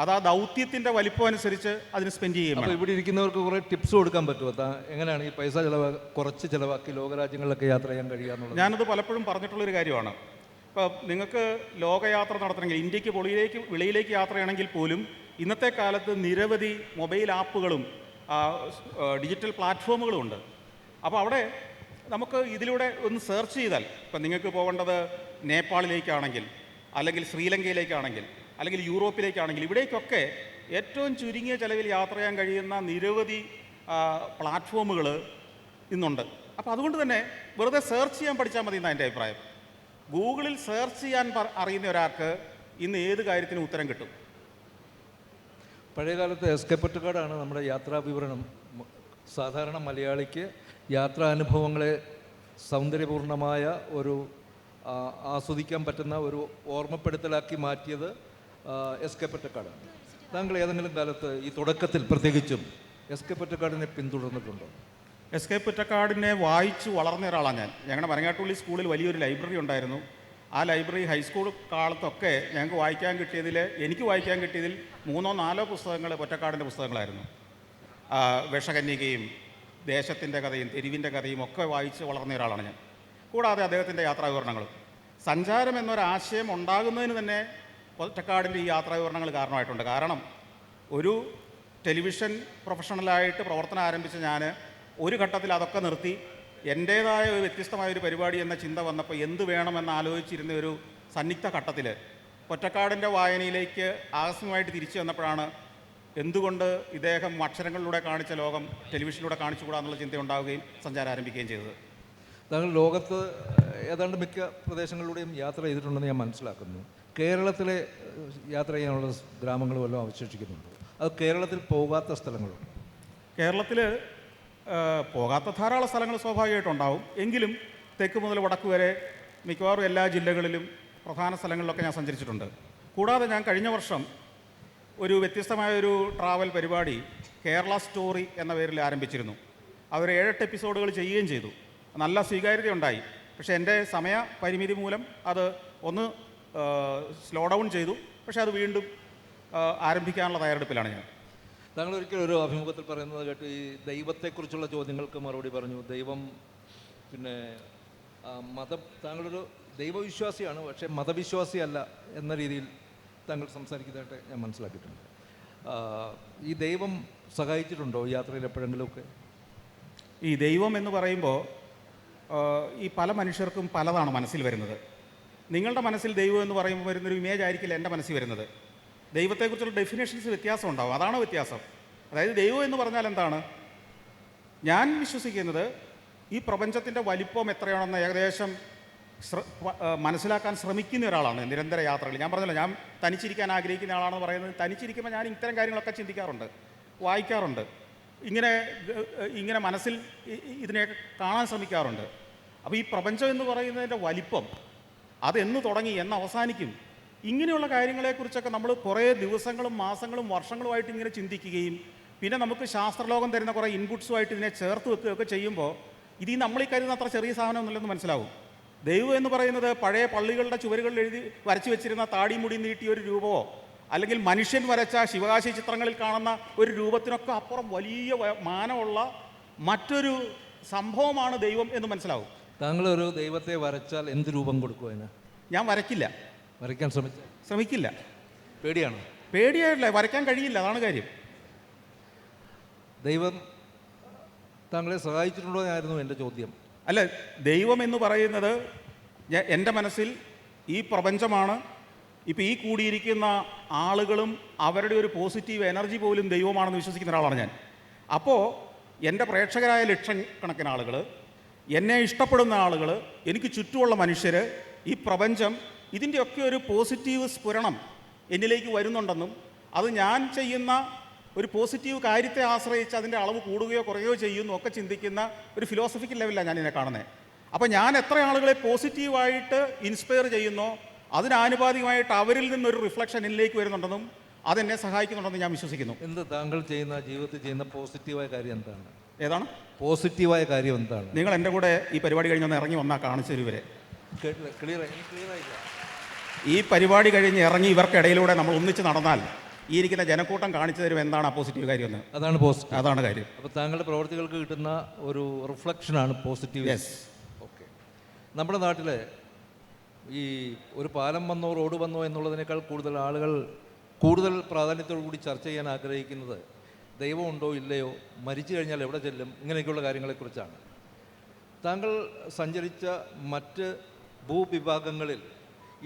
അത് ആ ദൗത്യത്തിൻ്റെ വലിപ്പം അനുസരിച്ച് അതിന് സ്പെൻഡ് ചെയ്യും. അപ്പോൾ ഇവിടെ ഇരിക്കുന്നവർക്ക് കുറേ ടിപ്സ് കൊടുക്കാൻ പറ്റുമോ? എങ്ങനെയാണ് ഈ പൈസ കുറച്ച് ചിലവാക്കി ലോകരാജ്യങ്ങളിലൊക്കെ യാത്ര ചെയ്യാൻ കഴിയുക എന്നുള്ളത്? ഞാനത് പലപ്പോഴും പറഞ്ഞിട്ടുള്ളൊരു കാര്യമാണ്. ഇപ്പോൾ നിങ്ങൾക്ക് ലോകയാത്ര നടത്തണമെങ്കിൽ ഇന്ത്യക്ക് വെളിയിലേക്ക് യാത്ര ചെയ്യണമെങ്കിൽ പോലും ഇന്നത്തെ കാലത്ത് നിരവധി മൊബൈൽ ആപ്പുകളും ഡിജിറ്റൽ പ്ലാറ്റ്ഫോമുകളും ഉണ്ട്. അപ്പോൾ അവിടെ നമുക്ക് ഇതിലൂടെ ഒന്ന് സെർച്ച് ചെയ്താൽ, ഇപ്പം നിങ്ങൾക്ക് പോകേണ്ടത് നേപ്പാളിലേക്കാണെങ്കിൽ, അല്ലെങ്കിൽ ശ്രീലങ്കയിലേക്കാണെങ്കിൽ, അല്ലെങ്കിൽ യൂറോപ്പിലേക്കാണെങ്കിൽ, ഇവിടേക്കൊക്കെ ഏറ്റവും ചുരുങ്ങിയ ചിലവിൽ യാത്ര ചെയ്യാൻ കഴിയുന്ന നിരവധി പ്ലാറ്റ്ഫോമുകൾ ഇന്നുണ്ട്. അപ്പോൾ അതുകൊണ്ട് തന്നെ വെറുതെ സെർച്ച് ചെയ്യാൻ പഠിച്ചാൽ മതി എന്നാണ് എൻ്റെ അഭിപ്രായം. ഗൂഗിളിൽ സെർച്ച് ചെയ്യാൻ അറിയുന്ന ഒരാൾക്ക് ഇന്ന് ഏത് കാര്യത്തിനും ഉത്തരം കിട്ടും. പഴയകാലത്ത് എസ് കെ പൊറ്റക്കാടാണ് നമ്മുടെ യാത്രാ വിവരണം സാധാരണ മലയാളിക്ക് യാത്രാനുഭവങ്ങളെ സൗന്ദര്യപൂർണമായ ഒരു ആസ്വദിക്കാൻ പറ്റുന്ന ഒരു ഓർമ്മപ്പെടുത്തലാക്കി മാറ്റിയത് എസ് കെ പൊറ്റക്കാടാണ്. താങ്കൾ ഏതെങ്കിലും കാലത്ത് ഈ തുടക്കത്തിൽ പ്രത്യേകിച്ചും എസ് കെ പൊറ്റക്കാടിനെ പിന്തുടർന്നിട്ടുണ്ടോ? എസ് കെ പൊറ്റക്കാടിനെ വായിച്ചു വളർന്ന ഒരാളാണ് ഞാൻ. ഞങ്ങളുടെ മരങ്ങാട്ടുപള്ളി സ്കൂളിൽ വലിയൊരു ലൈബ്രറി ഉണ്ടായിരുന്നു. ആ ലൈബ്രറി ഹൈസ്കൂൾ കാലത്തൊക്കെ ഞങ്ങൾക്ക് എനിക്ക് വായിക്കാൻ കിട്ടിയതിൽ 3-4 പുസ്തകങ്ങൾ പൊറ്റക്കാടിൻ്റെ പുസ്തകങ്ങളായിരുന്നു. വിഷകന്യകയും ദേശത്തിൻ്റെ കഥയും തെരുവിൻ്റെ കഥയും ഒക്കെ വായിച്ച് വളർന്ന ഒരാളാണ് ഞാൻ. കൂടാതെ അദ്ദേഹത്തിൻ്റെ യാത്രാവിവരണങ്ങളും. സഞ്ചാരം എന്നൊരാശയം ഉണ്ടാകുന്നതിന് തന്നെ പൊറ്റക്കാടിൻ്റെ ഈ യാത്രാവിവരണങ്ങൾ കാരണമായിട്ടുണ്ട്. കാരണം ഒരു ടെലിവിഷൻ പ്രൊഫഷണലായിട്ട് പ്രവർത്തനം ആരംഭിച്ച ഞാൻ ഒരു ഘട്ടത്തിൽ അതൊക്കെ നിർത്തി എൻ്റേതായ ഒരു വ്യത്യസ്തമായൊരു പരിപാടി എന്ന ചിന്ത വന്നപ്പോൾ എന്ത് വേണമെന്ന് ആലോചിച്ചിരുന്ന ഒരു സന്നിഗ്ധ ഘട്ടത്തിൽ പൊറ്റക്കാടിൻ്റെ വായനയിലേക്ക് ആകസ്മികമായിട്ട് തിരിച്ചു വന്നപ്പോഴാണ് എന്തുകൊണ്ട് ഇദ്ദേഹം അക്ഷരങ്ങളിലൂടെ കാണിച്ച ലോകം ടെലിവിഷനിലൂടെ കാണിച്ചുകൂടാന്നുള്ള ചിന്ത ഉണ്ടാവുകയും സഞ്ചാരം ആരംഭിക്കുകയും ചെയ്തത്. താങ്കൾ ലോകത്ത് ഏതാണ്ട് മിക്ക പ്രദേശങ്ങളിലൂടെയും യാത്ര ചെയ്തിട്ടുണ്ടെന്ന് ഞാൻ മനസ്സിലാക്കുന്നു. കേരളത്തിലെ യാത്ര ചെയ്യാനുള്ള ഗ്രാമങ്ങൾ വല്ലതും അവശേഷിക്കുന്നുണ്ടോ? അത് കേരളത്തിൽ പോകാത്ത സ്ഥലങ്ങളുണ്ട്? കേരളത്തിൽ പോകാത്ത ധാരാളം സ്ഥലങ്ങൾ സ്വാഭാവികമായിട്ടുണ്ടാവും. എങ്കിലും തെക്ക് മുതൽ വടക്ക് വരെ മിക്കവാറും എല്ലാ ജില്ലകളിലും പ്രധാന സ്ഥലങ്ങളിലൊക്കെ ഞാൻ സഞ്ചരിച്ചിട്ടുണ്ട്. കൂടാതെ ഞാൻ കഴിഞ്ഞ വർഷം ഒരു വ്യത്യസ്തമായൊരു ട്രാവൽ പരിപാടി കേരള സ്റ്റോറി എന്ന പേരിൽ ആരംഭിച്ചിരുന്നു. അവർ 7-8 എപ്പിസോഡുകൾ ചെയ്യുകയും ചെയ്തു. നല്ല സ്വീകാര്യത ഉണ്ടായി. പക്ഷേ എൻ്റെ സമയ പരിമിതി മൂലം അത് ഒന്ന് സ്ലോ ഡൗൺ ചെയ്തു. പക്ഷേ അത് വീണ്ടും ആരംഭിക്കാനുള്ള തയ്യാറെടുപ്പിലാണ് ഞാൻ. താങ്കൾ ഒരിക്കലും ഒരു അഭിമുഖത്തിൽ പറയുന്നത് കേട്ട് ഈ ദൈവത്തെക്കുറിച്ചുള്ള ചോദ്യങ്ങൾക്ക് മറുപടി പറഞ്ഞു. ദൈവം പിന്നെ മതം, താങ്കളൊരു ദൈവവിശ്വാസിയാണ്, പക്ഷേ മതവിശ്വാസിയല്ല എന്ന രീതിയിൽ താങ്കൾ സംസാരിക്കുന്നതായിട്ട് ഞാൻ മനസ്സിലാക്കിയിട്ടുണ്ട്. ഈ ദൈവം സഹായിച്ചിട്ടുണ്ടോ യാത്രയിൽ എപ്പോഴെങ്കിലുമൊക്കെ? ഈ ദൈവം എന്ന് പറയുമ്പോൾ ഈ പല മനുഷ്യർക്കും പലതാണ് മനസ്സിൽ വരുന്നത്. നിങ്ങളുടെ മനസ്സിൽ ദൈവം എന്ന് പറയുമ്പോൾ വരുന്നൊരു ഇമേജ് ആയിരിക്കില്ല എൻ്റെ മനസ്സിൽ വരുന്നത്. ദൈവത്തെക്കുറിച്ചുള്ള ഡെഫിനേഷൻസ് വ്യത്യാസം ഉണ്ടാവും. അതാണ് വ്യത്യാസം. അതായത് ദൈവം എന്ന് പറഞ്ഞാൽ എന്താണ്? ഞാൻ വിശ്വസിക്കുന്നത് ഈ പ്രപഞ്ചത്തിൻ്റെ വലിപ്പം എത്രയാണെന്ന് ഏകദേശം മനസ്സിലാക്കാൻ ശ്രമിക്കുന്ന ഒരാളാണ് നിരന്തര യാത്രകൾ. ഞാൻ പറഞ്ഞല്ലോ, ഞാൻ തനിച്ചിരിക്കാൻ ആഗ്രഹിക്കുന്ന ആളാണെന്ന് പറയുന്നത്. തനിച്ചിരിക്കുമ്പോൾ ഞാൻ ഇത്തരം കാര്യങ്ങളൊക്കെ ചിന്തിക്കാറുണ്ട്, വായിക്കാറുണ്ട്, ഇങ്ങനെ മനസ്സിൽ ഇതിനെ കാണാൻ ശ്രമിക്കാറുണ്ട്. അപ്പോൾ ഈ പ്രപഞ്ചം എന്ന് പറയുന്നതിൻ്റെ വലിപ്പം അതെന്ന് തുടങ്ങി എന്ന് അവസാനിക്കും, ഇങ്ങനെയുള്ള കാര്യങ്ങളെക്കുറിച്ചൊക്കെ നമ്മൾ കുറേ ദിവസങ്ങളും മാസങ്ങളും വർഷങ്ങളുമായിട്ട് ഇങ്ങനെ ചിന്തിക്കുകയും പിന്നെ നമുക്ക് ശാസ്ത്രലോകം തരുന്ന കുറേ ഇൻപുട്സുമായിട്ട് ഇതിനെ ചേർത്ത് വെക്കുകയൊക്കെ ചെയ്യുമ്പോൾ ഇത് നമ്മൾ ഈ കരുതുന്ന അത്ര ചെറിയ സാധനമൊന്നുമില്ലെന്ന് മനസ്സിലാവും. ദൈവം എന്ന് പറയുന്നത് പഴയ പള്ളികളുടെ ചുവരുകളിൽ വരച്ചു വെച്ചിരുന്ന താടിമുടി നീട്ടിയ ഒരു രൂപമോ അല്ലെങ്കിൽ മനുഷ്യൻ വരച്ച ശിവകാശി ചിത്രങ്ങളിൽ കാണുന്ന ഒരു രൂപത്തിനൊക്കെ അപ്പുറം വലിയ മാനമുള്ള മറ്റൊരു സംഭവമാണ് ദൈവം എന്ന് മനസ്സിലാവും. താങ്കളൊരു ദൈവത്തെ വരച്ചാൽ എന്ത് രൂപം കൊടുക്കും അതിന്? ഞാൻ വരയ്ക്കില്ല. വരയ്ക്കാൻ ശ്രമിക്കില്ല. പേടിയാണോ? പേടിയായിട്ടില്ല, വരയ്ക്കാൻ കഴിയില്ല, അതാണ് കാര്യം. ദൈവം താങ്കളെ സഹായിച്ചിട്ടുണ്ടോ എന്നായിരുന്നു എൻ്റെ ചോദ്യം. അല്ല, ദൈവം എന്ന് പറയുന്നത് എൻ്റെ മനസ്സിൽ ഈ പ്രപഞ്ചമാണ്. ഇപ്പോൾ ഈ കൂടിയിരിക്കുന്ന ആളുകളും അവരുടെ ഒരു പോസിറ്റീവ് എനർജി പോലും ദൈവമാണെന്ന് വിശ്വസിക്കുന്ന ഒരാളാണ് ഞാൻ. അപ്പോൾ എൻ്റെ പ്രേക്ഷകരായ ലക്ഷക്കണക്കിന് ആളുകൾ, എന്നെ ഇഷ്ടപ്പെടുന്ന ആളുകൾ, എനിക്ക് ചുറ്റുമുള്ള മനുഷ്യർ, ഈ പ്രപഞ്ചം, ഇതിൻ്റെയൊക്കെ ഒരു പോസിറ്റീവ് സ്ഫുരണം എന്നിലേക്ക് വരുന്നുണ്ടെന്നും അത് ഞാൻ ചെയ്യുന്ന ഒരു പോസിറ്റീവ് കാര്യത്തെ ആശ്രയിച്ച് അതിൻ്റെ അളവ് കൂടുകയോ കുറയുകയോ ചെയ്യുന്നു ഒക്കെ ചിന്തിക്കുന്ന ഒരു ഫിലോസഫിക്കൽ ലെവലിലാണ് ഞാൻ ഇതിനെ കാണുന്നത്. അപ്പോൾ ഞാൻ എത്ര ആളുകളെ പോസിറ്റീവായിട്ട് ഇൻസ്പയർ ചെയ്യുന്നോ അതിനാനുപാതികമായിട്ട് അവരിൽ നിന്നൊരു റിഫ്ലക്ഷൻ എന്നിലേക്ക് വരുന്നുണ്ടെന്നും അതെന്നെ സഹായിക്കുന്നുണ്ടെന്ന് ഞാൻ വിശ്വസിക്കുന്നു. എന്ത് താങ്കൾ ചെയ്യുന്ന ജീവിതത്തിൽ ചെയ്യുന്ന പോസിറ്റീവായ കാര്യം എന്താണ്? ഏതാണ് പോസിറ്റീവായ കാര്യം എന്താണ്? നിങ്ങൾ എൻ്റെ കൂടെ ഈ പരിപാടി കഴിഞ്ഞൊന്ന് ഇറങ്ങി വന്നാൽ കാണിച്ചു തരുവരെ. ക്ലിയറായില്ല. ഈ പരിപാടി കഴിഞ്ഞ് ഇറങ്ങി ഇവർക്കിടയിലൂടെ നമ്മൾ ഒന്നിച്ച് നടന്നാൽ ഈ ഇരിക്കുന്ന ജനക്കൂട്ടം കാണിച്ചു തരും എന്താണ് ആ പോസിറ്റീവ് കാര്യം എന്ന്. അതാണ് പോസിറ്റീവ്. അതാണ് കാര്യം. അപ്പോൾ താങ്കളുടെ പ്രവർത്തികൾക്ക് കിട്ടുന്ന ഒരു റിഫ്ലക്ഷനാണ് പോസിറ്റീവ്. യെസ്. ഓക്കെ. നമ്മുടെ നാട്ടിൽ ഈ ഒരു പാലം വന്നോ റോഡ് വന്നോ എന്നുള്ളതിനേക്കാൾ കൂടുതൽ ആളുകൾ കൂടുതൽ പ്രാധാന്യത്തോടു കൂടി ചർച്ച ചെയ്യാൻ ആഗ്രഹിക്കുന്നത് ദൈവമുണ്ടോ ഇല്ലയോ, മരിച്ചു കഴിഞ്ഞാൽ എവിടെ ചെല്ലും, ഇങ്ങനെയൊക്കെയുള്ള കാര്യങ്ങളെക്കുറിച്ചാണ്. താങ്കൾ സഞ്ചരിച്ച മറ്റ് ഭൂവിഭാഗങ്ങളിൽ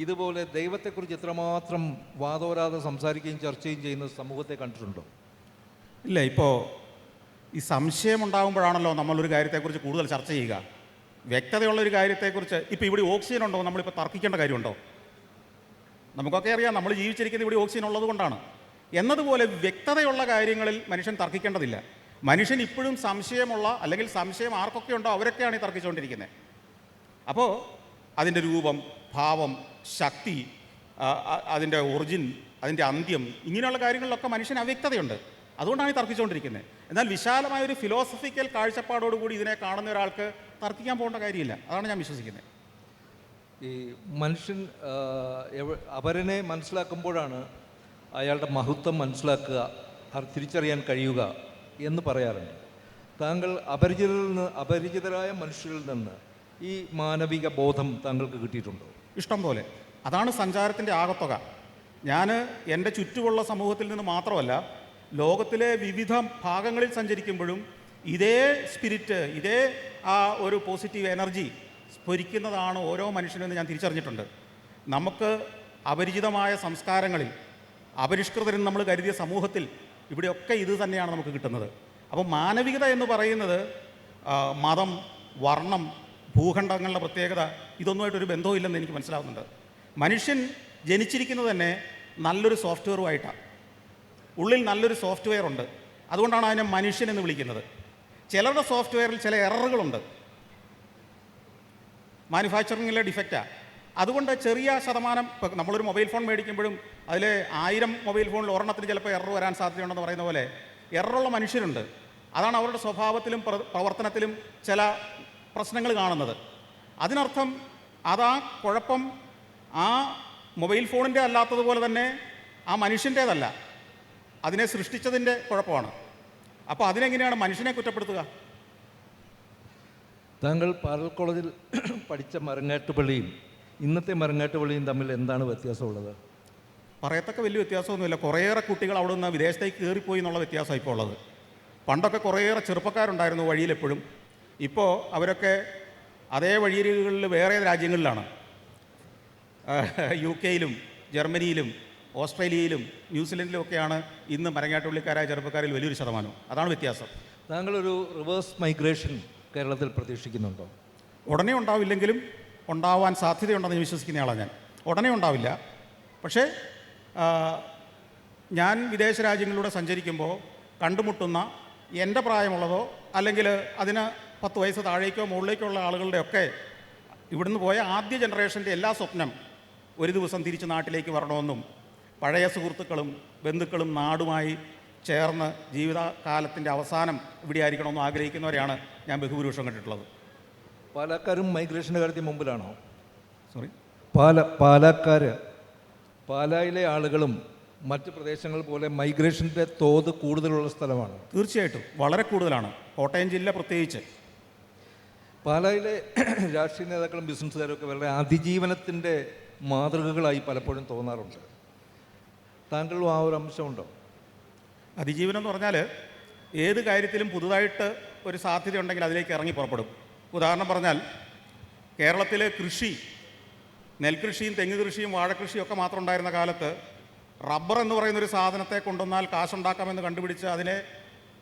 ഇതുപോലെ ദൈവത്തെക്കുറിച്ച് എത്രമാത്രം വാദോരാതെ സംസാരിക്കുകയും ചർച്ചയും ചെയ്യുന്ന സമൂഹത്തെ കണ്ടിട്ടുണ്ടോ? ഇല്ല. ഇപ്പോൾ ഈ സംശയമുണ്ടാകുമ്പോഴാണല്ലോ നമ്മളൊരു കാര്യത്തെക്കുറിച്ച് കൂടുതൽ ചർച്ച ചെയ്യുക. വ്യക്തതയുള്ളൊരു കാര്യത്തെക്കുറിച്ച് ഇപ്പോൾ ഇവിടെ ഓക്സിജൻ ഉണ്ടോ നമ്മളിപ്പോൾ തർക്കിക്കേണ്ട കാര്യമുണ്ടോ? നമുക്കൊക്കെ അറിയാം നമ്മൾ ജീവിച്ചിരിക്കുന്നത് ഇവിടെ ഓക്സിജൻ ഉള്ളത് കൊണ്ടാണ്. എന്നതുപോലെ വ്യക്തതയുള്ള കാര്യങ്ങളിൽ മനുഷ്യൻ തർക്കിക്കേണ്ടതില്ല. മനുഷ്യൻ ഇപ്പോഴും സംശയമുള്ള, അല്ലെങ്കിൽ സംശയം ആർക്കൊക്കെ ഉണ്ടോ അവരൊക്കെയാണ് ഈ തർക്കിച്ചുകൊണ്ടിരിക്കുന്നത്. അപ്പോൾ അതിൻ്റെ രൂപം, ഭാവം, ശക്തി, അതിൻ്റെ ഒറിജിൻ, അതിൻ്റെ അന്ത്യം, ഇങ്ങനെയുള്ള കാര്യങ്ങളിലൊക്കെ മനുഷ്യന് അവ്യക്തതയുണ്ട്. അതുകൊണ്ടാണ് ഈ തർക്കിച്ചുകൊണ്ടിരിക്കുന്നത്. എന്നാൽ വിശാലമായ ഒരു ഫിലോസഫിക്കൽ കാഴ്ചപ്പാടോടുകൂടി ഇതിനെ കാണുന്ന ഒരാൾക്ക് തർക്കിക്കാൻ പോകേണ്ട കാര്യമില്ല. അതാണ് ഞാൻ വിശ്വസിക്കുന്നത്. ഈ മനുഷ്യൻ അവരനെ മനസ്സിലാക്കുമ്പോഴാണ് അയാളുടെ മഹത്വം മനസ്സിലാക്കുക, തിരിച്ചറിയാൻ കഴിയുക എന്ന് പറയാറുണ്ട്. താങ്കൾ അപരിചിതരായ മനുഷ്യരിൽ നിന്ന് ഈ മാനവിക ബോധം താങ്കൾക്ക് കിട്ടിയിട്ടുണ്ടോ? ഇഷ്ടം പോലെ. അതാണ് സഞ്ചാരത്തിൻ്റെ ആകത്തുക. ഞാൻ എൻ്റെ ചുറ്റുമുള്ള സമൂഹത്തിൽ നിന്ന് മാത്രമല്ല, ലോകത്തിലെ വിവിധ ഭാഗങ്ങളിൽ സഞ്ചരിക്കുമ്പോഴും ഇതേ സ്പിരിറ്റ്, ഇതേ ആ ഒരു പോസിറ്റീവ് എനർജി സ്ഫുരിക്കുന്നതാണ് ഓരോ മനുഷ്യനെന്ന് ഞാൻ തിരിച്ചറിഞ്ഞിട്ടുണ്ട്. നമുക്ക് അപരിചിതമായ സംസ്കാരങ്ങളിൽ, അപരിഷ്കൃതരെന്ന് നമ്മൾ കരുതിയ സമൂഹത്തിൽ ഇവിടെയൊക്കെ ഇത് തന്നെയാണ് നമുക്ക് കിട്ടുന്നത്. അപ്പോൾ മാനവികത എന്ന് പറയുന്നത് മതം, വർണ്ണം, ഭൂഖണ്ഡങ്ങളുടെ പ്രത്യേകത ഇതൊന്നുമായിട്ടൊരു ബന്ധവും ഇല്ലെന്ന് എനിക്ക് മനസ്സിലാവുന്നുണ്ട്. മനുഷ്യൻ ജനിച്ചിരിക്കുന്നത് തന്നെ നല്ലൊരു സോഫ്റ്റ്വെയറുമായിട്ടാണ്. ഉള്ളിൽ നല്ലൊരു സോഫ്റ്റ്വെയർ ഉണ്ട്. അതുകൊണ്ടാണ് അതിനെ മനുഷ്യൻ എന്ന് വിളിക്കുന്നത്. ചിലരുടെ സോഫ്റ്റ്വെയറിൽ ചില എററുകളുണ്ട്, മാനുഫാക്ചറിങ്ങിലെ ഡിഫക്റ്റാണ്. അതുകൊണ്ട് ചെറിയ ശതമാനം, ഇപ്പോൾ നമ്മളൊരു മൊബൈൽ ഫോൺ മേടിക്കുമ്പോഴും അതിൽ 1000 മൊബൈൽ ഫോണിൽ ഒരെണ്ണത്തിന് ചിലപ്പോൾ എറർ വരാൻ സാധ്യതയുണ്ടെന്ന് പറയുന്ന പോലെ എററുള്ള മനുഷ്യരുണ്ട്. അതാണ് അവരുടെ സ്വഭാവത്തിലും പ്രവർത്തനത്തിലും ചില പ്രശ്നങ്ങൾ കാണുന്നത്. അതിനർത്ഥം അതാ കുഴപ്പം ആ മൊബൈൽ ഫോണിൻ്റെ അല്ലാത്തതുപോലെ തന്നെ ആ മനുഷ്യൻ്റേതല്ല, അതിനെ സൃഷ്ടിച്ചതിൻ്റെ കുഴപ്പമാണ്. അപ്പോൾ അതിനെങ്ങനെയാണ് മനുഷ്യനെ കുറ്റപ്പെടുത്തുക? താങ്കൾ പാരൽ കോളേജിൽ പഠിച്ച മരങ്ങാട്ടുപള്ളിയും ഇന്നത്തെ മരങ്ങാട്ടുപള്ളിയും തമ്മിൽ എന്താണ് വ്യത്യാസമുള്ളത്? പറയത്തക്ക വലിയ വ്യത്യാസമൊന്നുമില്ല. കുറേയേറെ കുട്ടികൾ അവിടെ നിന്ന് വിദേശത്തേക്ക് കയറിപ്പോയി എന്നുള്ള വ്യത്യാസമാണ് ഇപ്പോൾ ഉള്ളത്. പണ്ടൊക്കെ കുറേയേറെ ചെറുപ്പക്കാരുണ്ടായിരുന്നു വഴിയിലെപ്പോഴും. ഇപ്പോൾ അവരൊക്കെ അതേ വഴിയരികളിൽ വേറെ രാജ്യങ്ങളിലാണ്. UK-യിലും ജർമ്മനിയിലും ഓസ്ട്രേലിയയിലും ന്യൂസിലൻഡിലും ഒക്കെയാണ് ഇന്ന് മരങ്ങാട്ടുപള്ളിക്കാരായ ചെറുപ്പക്കാരിൽ വലിയൊരു ശതമാനം. അതാണ് വ്യത്യാസം. താങ്കളൊരു റിവേഴ്സ് മൈഗ്രേഷൻ കേരളത്തിൽ പ്രതീക്ഷിക്കുന്നുണ്ടോ? ഉടനെ ഉണ്ടാവില്ലെങ്കിലും ഉണ്ടാവാൻ സാധ്യതയുണ്ടെന്ന് വിശ്വസിക്കുന്നയാളാണ് ഞാൻ. ഉടനെ ഉണ്ടാവില്ല. പക്ഷേ ഞാൻ വിദേശ രാജ്യങ്ങളിലൂടെ സഞ്ചരിക്കുമ്പോൾ കണ്ടുമുട്ടുന്ന എൻ്റെ പ്രായമുള്ളതോ അല്ലെങ്കിൽ അതിന് 10 വയസ്സ് താഴേക്കോ മുകളിലേക്കോ ഉള്ള ആളുകളുടെയൊക്കെ ഇവിടുന്ന് പോയ ആദ്യ ജനറേഷൻ്റെ എല്ലാ സ്വപ്നം ഒരു ദിവസം തിരിച്ച് നാട്ടിലേക്ക് വരണമെന്നും പഴയ സുഹൃത്തുക്കളും ബന്ധുക്കളും നാടുമായി ചേർന്ന് ജീവിതകാലത്തിൻ്റെ അവസാനം ഇവിടെ ആയിരിക്കണമെന്നും ആഗ്രഹിക്കുന്നവരെയാണ് ഞാൻ ബഹുഭൂരിപക്ഷം കണ്ടിട്ടുള്ളത്. പാലക്കാരും മൈഗ്രേഷൻ്റെ കാര്യത്തിൽ മുമ്പിലാണോ? സോറി, പാലായിലെ ആളുകളും മറ്റ് പ്രദേശങ്ങൾ പോലെ മൈഗ്രേഷൻ്റെ തോത് കൂടുതലുള്ള സ്ഥലമാണ്. തീർച്ചയായിട്ടും വളരെ കൂടുതലാണ്, കോട്ടയം ജില്ല പ്രത്യേകിച്ച്. പാലായിലെ രാഷ്ട്രീയ നേതാക്കളും ബിസിനസ്സുകാരും ഒക്കെ വളരെ അതിജീവനത്തിൻ്റെ മാതൃകകളായി പലപ്പോഴും തോന്നാറുണ്ട്. താങ്കളും ആ ഒരു അംശമുണ്ടോ? അതിജീവനം എന്ന് പറഞ്ഞാൽ ഏത് കാര്യത്തിലും പുതുതായിട്ട് ഒരു സാധ്യതയുണ്ടെങ്കിൽ അതിലേക്ക് ഇറങ്ങി പുറപ്പെടും. ഉദാഹരണം പറഞ്ഞാൽ കേരളത്തിലെ കൃഷി, നെൽകൃഷിയും തെങ്ങ് കൃഷിയും വാഴക്കൃഷിയും ഒക്കെ മാത്രം ഉണ്ടായിരുന്ന കാലത്ത് റബ്ബർ എന്ന് പറയുന്നൊരു സാധനത്തെ കൊണ്ടുവന്നാൽ കാശുണ്ടാക്കാമെന്ന് കണ്ടുപിടിച്ച്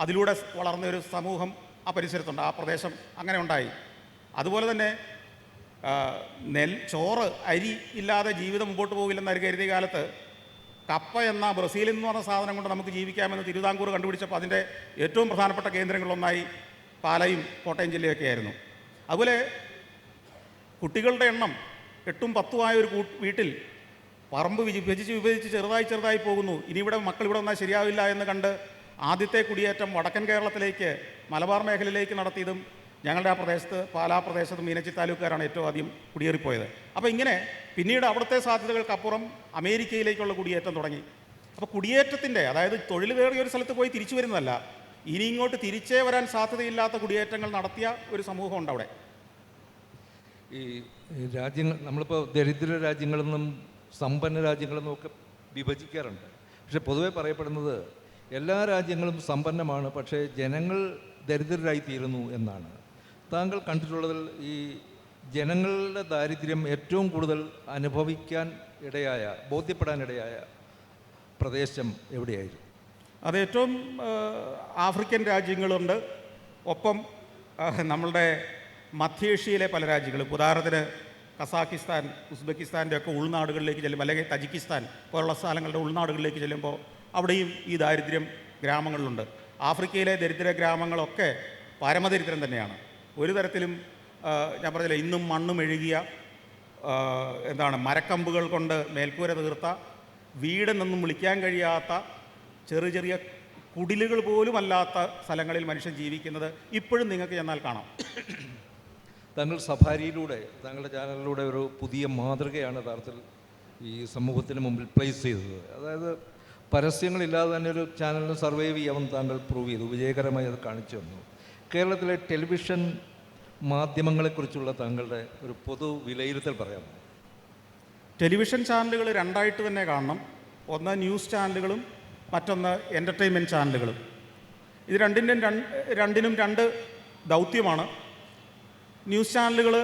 അതിലൂടെ വളർന്ന ഒരു സമൂഹം ആ പരിസരത്തുണ്ട്, ആ പ്രദേശം അങ്ങനെ ഉണ്ടായി. അതുപോലെ തന്നെ ചോറ്, അരി ഇല്ലാതെ ജീവിതം മുമ്പോട്ട് പോകില്ലെന്ന് കരുതിയ കാലത്ത് കപ്പ എന്ന ബ്രസീലിൽ നിന്ന് പറഞ്ഞ സാധനം കൊണ്ട് നമുക്ക് ജീവിക്കാമെന്ന് തിരുവിതാംകൂർ കണ്ടുപിടിച്ചപ്പോൾ അതിൻ്റെ ഏറ്റവും പ്രധാനപ്പെട്ട കേന്ദ്രങ്ങളിലൊന്നായി പാലയും കോട്ടയം ജില്ലയൊക്കെ ആയിരുന്നു. അതുപോലെ കുട്ടികളുടെ എണ്ണം 8ഉം 10ഉം ആയ ഒരു വീട്ടിൽ പറമ്പ് വിഭജിച്ച് ചെറുതായി പോകുന്നു. ഇനി മക്കൾ ഇവിടെ വന്നാൽ ശരിയാവില്ല എന്ന് കണ്ട് ആദ്യത്തെ കുടിയേറ്റം വടക്കൻ കേരളത്തിലേക്ക്, മലബാർ മേഖലയിലേക്ക് നടത്തിയതും ഞങ്ങളുടെ ആ പ്രദേശത്ത്, പാലാ പ്രദേശത്ത് മീനച്ചി താലൂക്കുകാരാണ് ഏറ്റവും ആദ്യം കുടിയേറിപ്പോയത്. അപ്പോൾ ഇങ്ങനെ പിന്നീട് അവിടുത്തെ സാധ്യതകൾക്കപ്പുറം അമേരിക്കയിലേക്കുള്ള കുടിയേറ്റം തുടങ്ങി. അപ്പോൾ കുടിയേറ്റത്തിൻ്റെ, അതായത് തൊഴിൽ കയറിയ ഒരു സ്ഥലത്ത് പോയി തിരിച്ചു വരുന്നതല്ല, ഇനി ഇങ്ങോട്ട് തിരിച്ചേ വരാൻ സാധ്യതയില്ലാത്ത കുടിയേറ്റങ്ങൾ നടത്തിയ ഒരു സമൂഹമുണ്ട് അവിടെ. ഈ രാജ്യങ്ങൾ നമ്മളിപ്പോൾ ദരിദ്ര രാജ്യങ്ങളെന്നും സമ്പന്ന രാജ്യങ്ങളെന്നും ഒക്കെ വിഭജിക്കാറുണ്ട്. പക്ഷെ പൊതുവെ പറയപ്പെടുന്നത് എല്ലാ രാജ്യങ്ങളും സമ്പന്നമാണ്, പക്ഷേ ജനങ്ങൾ ദരിദ്രരായി തീരുന്നു എന്നാണ്. താങ്കൾ കണ്ടിട്ടുള്ളതിൽ ഈ ജനങ്ങളുടെ ദാരിദ്ര്യം ഏറ്റവും കൂടുതൽ അനുഭവിക്കാൻ ഇടയായ, ബോധ്യപ്പെടാനിടയായ പ്രദേശം എവിടെയായിരുന്നു? അത് ഏറ്റവും ആഫ്രിക്കൻ രാജ്യങ്ങളുണ്ട്, ഒപ്പം നമ്മളുടെ മധ്യേഷ്യയിലെ പല രാജ്യങ്ങളും, ഉദാഹരണത്തിന് കസാക്കിസ്ഥാൻ, ഉസ്ബെക്കിസ്ഥാൻ്റെ ഒക്കെ ഉൾനാടുകളിലേക്ക് ചെല്ലുമ്പോൾ, അല്ലെങ്കിൽ തജിക്കിസ്ഥാൻ പോലുള്ള സ്ഥലങ്ങളുടെ ഉൾനാടുകളിലേക്ക് ചെല്ലുമ്പോൾ അവിടെയും ഈ ദാരിദ്ര്യം ഗ്രാമങ്ങളിലുണ്ട്. ആഫ്രിക്കയിലെ ദരിദ്ര ഗ്രാമങ്ങളൊക്കെ പരമദരിദ്രം തന്നെയാണ്. ഒരു തരത്തിലും ഞാൻ പറഞ്ഞില്ല, ഇന്നും മണ്ണ് മെഴുകിയ മരക്കമ്പുകൾ കൊണ്ട് മേൽക്കൂര തീർത്ത, വീടെന്നൊന്നും വിളിക്കാൻ കഴിയാത്ത ചെറിയ ചെറിയ കുടിലുകൾ പോലും അല്ലാത്ത സ്ഥലങ്ങളിൽ മനുഷ്യൻ ജീവിക്കുന്നത് ഇപ്പോഴും നിങ്ങൾക്ക് ചെന്നാൽ കാണാം. താങ്കൾ സഫാരിയിലൂടെ, താങ്കളുടെ ചാനലിലൂടെ ഒരു പുതിയ മാതൃകയാണ് യഥാർത്ഥത്തിൽ ഈ സമൂഹത്തിന് മുമ്പിൽ പ്ലേസ് ചെയ്തത്. അതായത് പരസ്യങ്ങളില്ലാതെ തന്നെ ഒരു ചാനലിന് സർവൈവ് ചെയ്യാമെന്ന് താങ്കൾ പ്രൂവ് ചെയ്തു, വിജയകരമായി അത് കാണിച്ചു തന്നു. കേരളത്തിലെ ടെലിവിഷൻ മാധ്യമങ്ങളെക്കുറിച്ചുള്ള താങ്കളുടെ ഒരു പൊതു വിലയിരുത്തൽ പറയാമോ? ടെലിവിഷൻ ചാനലുകൾ രണ്ടായിട്ട് തന്നെ കാണണം. ഒന്ന് ന്യൂസ് ചാനലുകളും മറ്റൊന്ന് എൻ്റർടൈൻമെൻറ്റ് ചാനലുകളും. ഇത് രണ്ടിനും രണ്ട് ദൗത്യമാണ്. ന്യൂസ് ചാനലുകൾ